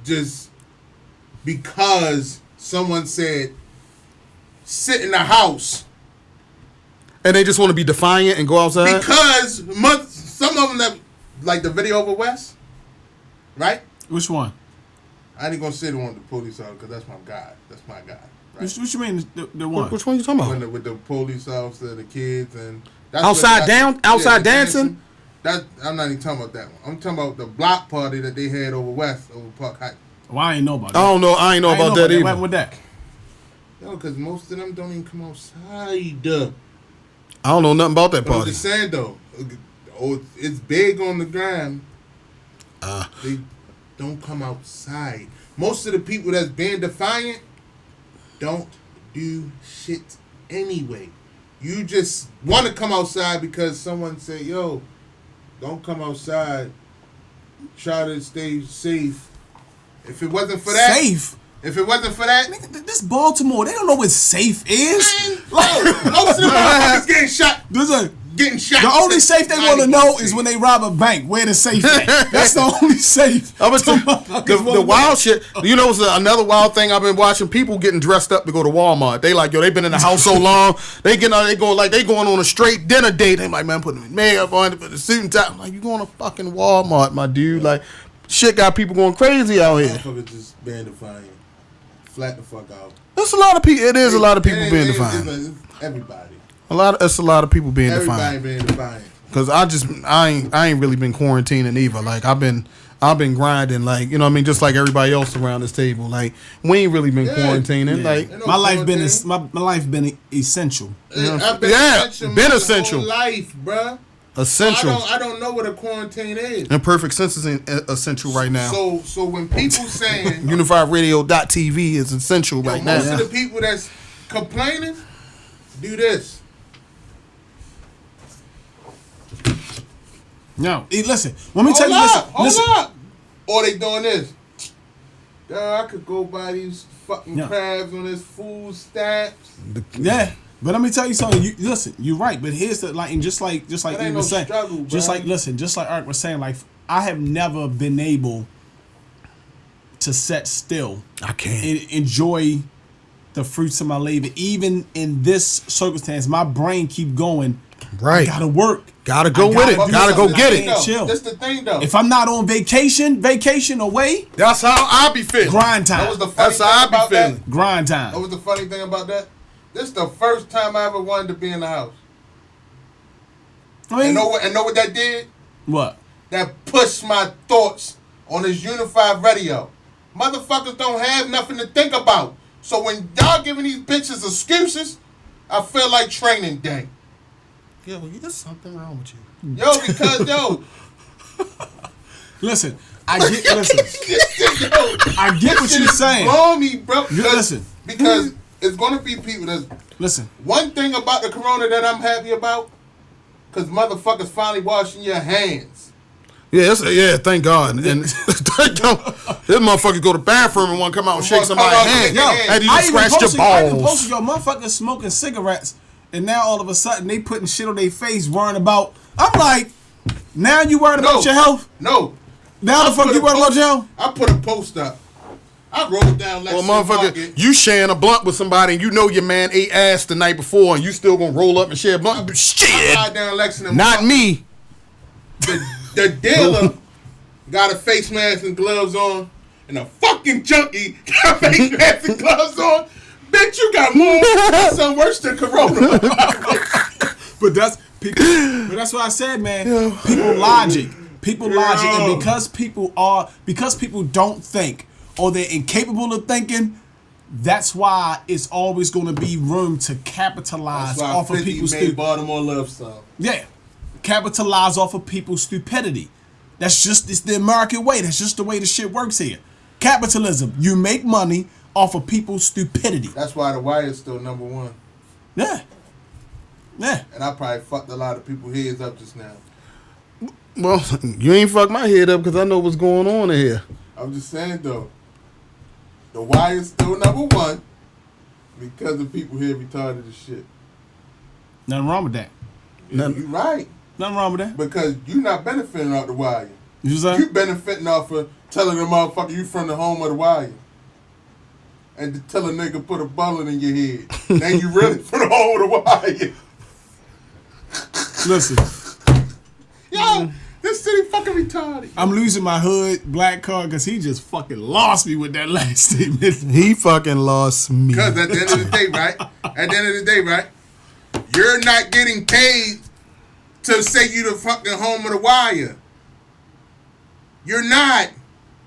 just because someone said sit in the house. And they just want to be defiant and go outside? Because some of them that, like the video over West, right? Which one? I ain't gonna say the one with the police officer because that's my guy. That's my guy. Right? What you mean the one? Which one you talking about? With the police officer, the kids, and that's outside dancing? That I'm not even talking about that one. I'm talking about the block party that they had over West, over Park Heights. Well, I ain't know about that. I ain't know about that either. What with that? Yo, because most of them don't even come outside. I don't know nothing about that party. I'm just saying though, it's big on the gram. They don't come outside. Most of the people that's being defiant don't do shit anyway. You just want to come outside because someone say, "Yo, don't come outside. Try to stay safe." If it wasn't for that, If it wasn't for that, nigga, this Baltimore, they don't know what safe is. Man, most of the motherfuckers getting shot. Getting shot. The only safe they want to know is when they rob a bank. Where the safe at? That's the only safe. The wild shit. You know, another wild thing I've been watching. People getting dressed up to go to Walmart. They like, yo, they been in the house so long. They going on a straight dinner date. They like, man, putting the makeup on, put the suit and tie. I'm like, you going to fucking Walmart, my dude? Like, shit got people going crazy out here. Motherfuckers just being defiant. Flat the fuck out. It's a lot of people. It is a lot of people being defiant. Everybody. It's a lot of people being Everybody defiant. being defiant. Cause I ain't really been quarantining either. Like I've been grinding. Like, you know what I mean, just like everybody else around this table. Like we ain't really been quarantining. Like my life been essential. I've been essential. My whole life, bruh. Essential. I don't know what a quarantine is. Imperfect Sense is essential right now. So when people saying UnifiedRadio.tv is essential right now. Most of the people that's complaining do this. No, listen. Let me tell you this. Hold up. Or they doing this. I could go buy these fucking crabs on this food stamps. Yeah. But let me tell you something. Listen, you're right. But here's the and just like you were saying, just like Art was saying, like I have never been able to sit still. I can't and enjoy the fruits of my labor. Even in this circumstance, my brain keep going. Right, I gotta work. Gotta go with it. Gotta go get it. Chill. That's the thing, though. If I'm not on vacation away, that's how I be feeling. Grind time. That was the funny thing about that. Grind time. That was the funny thing about that. This is the first time I ever wanted to be in the house. And know what that did? What? That pushed my thoughts on this unified radio. Motherfuckers don't have nothing to think about. So when y'all giving these bitches excuses, I feel like training day. Yo, there's something wrong with you. Yo, because listen, I get what you're saying. Blow me, bro. Listen. Because it's gonna be people that's one thing about the corona that I'm happy about, because motherfuckers finally washing your hands. Yeah, thank God. And this motherfuckers go to the bathroom and want to come out and shake somebody's hand. And you just scratch your balls. I even posted your motherfuckers smoking cigarettes, and now all of a sudden they putting shit on their face, worrying about. I'm like, now you worried about your health? No. Now the fuck you worried about your health? I put a post up. I rolled down Lexington motherfucker, you sharing a blunt with somebody and you know your man ate ass the night before and you still gonna roll up and share a blunt? Shit. I ride down Lexington Not me. The dealer got a face mask and gloves on, and a fucking junkie got face mask and gloves on. Bitch, you got something worse than corona. But that's what I said, man. People logic, and because people don't think, or they're incapable of thinking, that's why it's always going to be room to capitalize off of people's stupidity. Baltimore love song. Yeah, capitalize off of people's stupidity. It's the American way. That's just the way the shit works here. Capitalism. You make money off of people's stupidity. That's why The Wire is still number one. Yeah. And I probably fucked a lot of people's heads up just now. Well, you ain't fucked my head up because I know what's going on in here. I'm just saying, though. The Wire is still number one because the people here retarded as shit. Nothing wrong with that. You're right. Nothing wrong with that. Because you're not benefiting off The Wire. You saying? You benefiting off of telling the motherfucker you from the home of The Wire. And to tell a nigga put a bullet in your head. Then you really from the home of The Wire. Listen. Yo, this city fucking retarded. I'm losing my hood black card because he just fucking lost me with that last statement. He fucking lost me. Because at the end of the day, right? You're not getting paid to say you the fucking home of The Wire. You're not.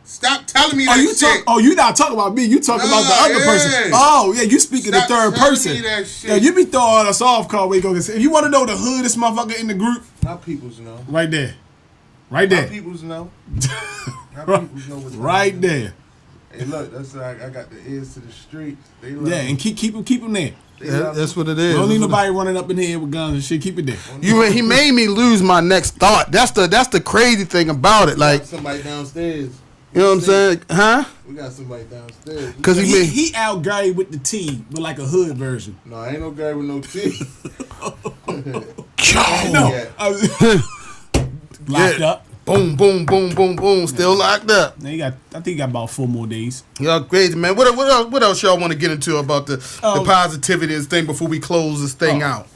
Stop telling me that shit. You not talking about me. You talking about the other person. Oh, yeah, you speaking the third person. Me that shit. Yeah, you be throwing us off, call where you go. If you want to know the hoodest motherfucker in the group. My peoples know. Right there. Right there. My peoples know. My peoples know what's right there. Hey, look, that's like I got the ears to the street. They love and keep them there. That's what it is. Don't need nobody running up in here with guns and shit. Keep it there. He made me lose my next thought. That's the crazy thing about it. Like somebody downstairs. You know what I'm saying? Huh? We got somebody downstairs. Because he out Gary with the T, but like a hood version. No, ain't no Gary with no T. Locked up. Boom, boom, boom, boom, boom. Still locked up. Now I think he got about 4 more days. Y'all crazy, man. What else y'all want to get into about the positivity of this thing before we close this thing out?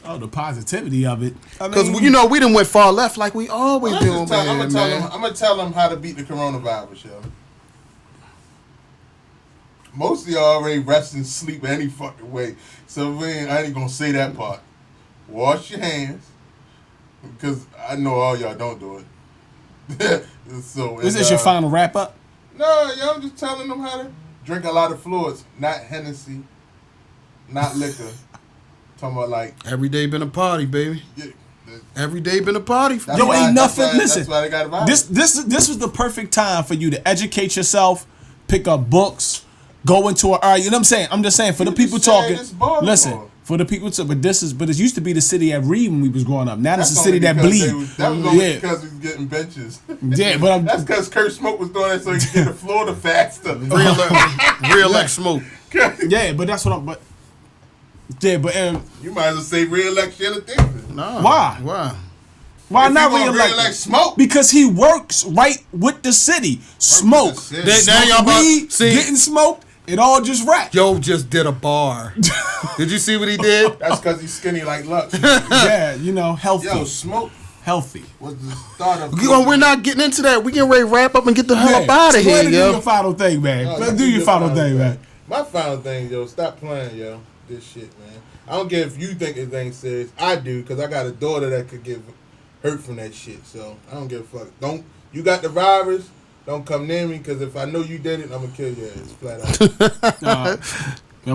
Oh, the positivity of it. Because we done went far left like we always do. I'm gonna tell them how to beat the coronavirus, yo. Most of y'all already rest and sleep any fucking way, so I ain't gonna say that part. Wash your hands, because I know all y'all don't do it. So is this your final wrap up? No, yo, I'm just telling them how to drink a lot of fluids, not Hennessy, not liquor. Talking about like every day been a party, baby. Yeah, every day been a party. Ain't nothing. Listen, that's why they got a virus. This was the perfect time for you to educate yourself, pick up books, go into an art. You know what I'm saying? I'm just saying for the people talking. Listen, for the people but it used to be the city that read when we was growing up. Now it's the city that bleed. That was only because we was getting benches. Yeah, but that's because Kurt Smoke was doing that so he could get the floor the faster. Real Smoke. Yeah, but that's what I'm. But yeah, but you might as well say re-elect Sheila Dixon. No. Why? Why not re-elect Smoke? Because he works right with the city. Smoke. Getting smoked. It all just rap. Yo just did a bar. Did you see what he did? That's because he's skinny like Lux. Yeah, healthy. Yo, Smoke. Healthy. Was the start of we're not getting into that. We getting ready to wrap up and get the hell up out of here, yo. Do your final thing, man. Let's do your final thing, man. My final thing, yo, stop playing, yo. This shit, man. I don't care if you think this ain't serious. I do, because I got a daughter that could get hurt from that shit. So I don't give a fuck. You got the virus, don't come near me, because if I know you did it, I'm going to kill your ass flat out.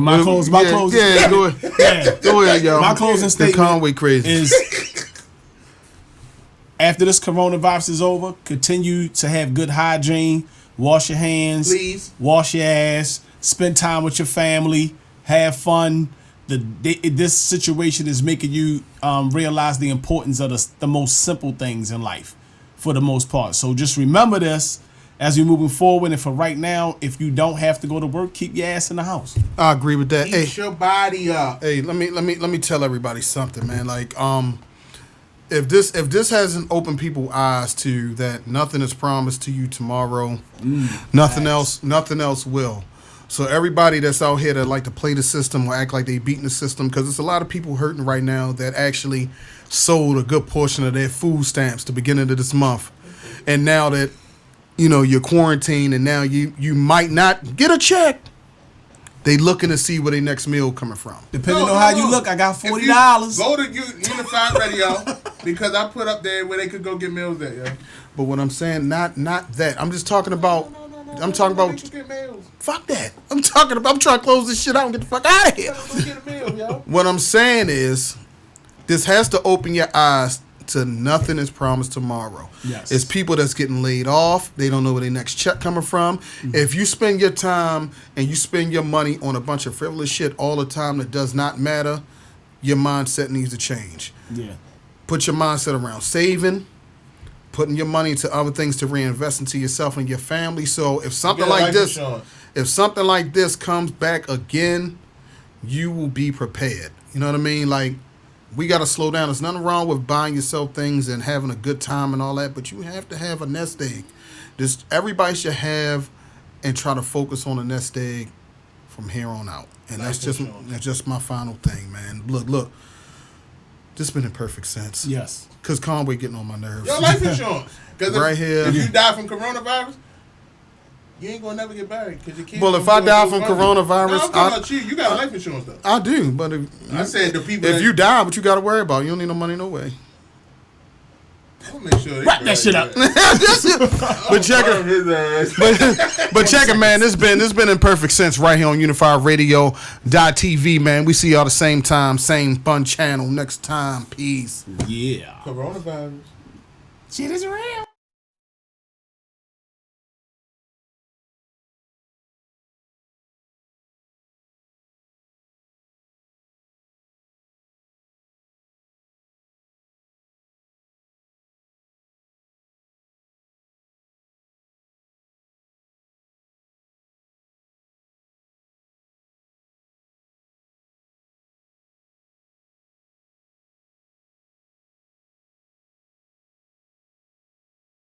My closing yeah, go ahead. Yeah, go ahead, yo. My closing statement Conway crazy. is after this coronavirus is over, continue to have good hygiene, wash your hands, please, wash your ass, spend time with your family, have fun. This situation is making you realize the importance of the most simple things in life for the most part. So just remember this as you're moving forward. And for right now, if you don't have to go to work, keep your ass in the house. I agree with that. Eat your body up. Hey, let me tell everybody something, man. Like, if this hasn't opened people's eyes to that nothing is promised to you tomorrow, nothing else will. So everybody that's out here that like to play the system or act like they beating the system, because there's a lot of people hurting right now that actually sold a good portion of their food stamps the beginning of this month, and now that you're quarantined and now you might not get a check, they looking to see where their next meal coming from. Depending on how you look, I got $40. Go to Unified Radio because I put up there where they could go get meals at, yo. But what I'm saying, not that. I'm just talking about. I'm talking about. Fuck that. I'm trying to close this shit out and get the fuck out of here. Go get a meal, yo. What I'm saying is, this has to open your eyes to nothing is promised tomorrow. Yes. It's people that's getting laid off. They don't know where their next check coming from. Mm-hmm. If you spend your time and you spend your money on a bunch of frivolous shit all the time that does not matter, your mindset needs to change. Yeah. Put your mindset around saving, putting your money into other things to reinvest into yourself and your family. So if something like this comes back again, you will be prepared. You know what I mean? Like, we got to slow down. There's nothing wrong with buying yourself things and having a good time and all that, but you have to have a nest egg. Everybody should have and try to focus on a nest egg from here on out. And that's just my final thing, man. Look. This has been Imperfect Sense. Yes. Because Conway getting on my nerves. Your life insurance. Right here. If you die from coronavirus, you ain't gonna never get buried because you can't. Well, if I die from coronavirus, no, I'm talking about you got life insurance though. I do, but I said the people. If you die, what you got to worry about? You don't need no money, no way. I'll make sure wrap that shit up. But check it. But check it, man. This been Imperfect Sense right here on UnifiedRadio.tv, man. We see y'all the same time, same fun channel next time. Peace. Yeah. Coronavirus. Shit is real.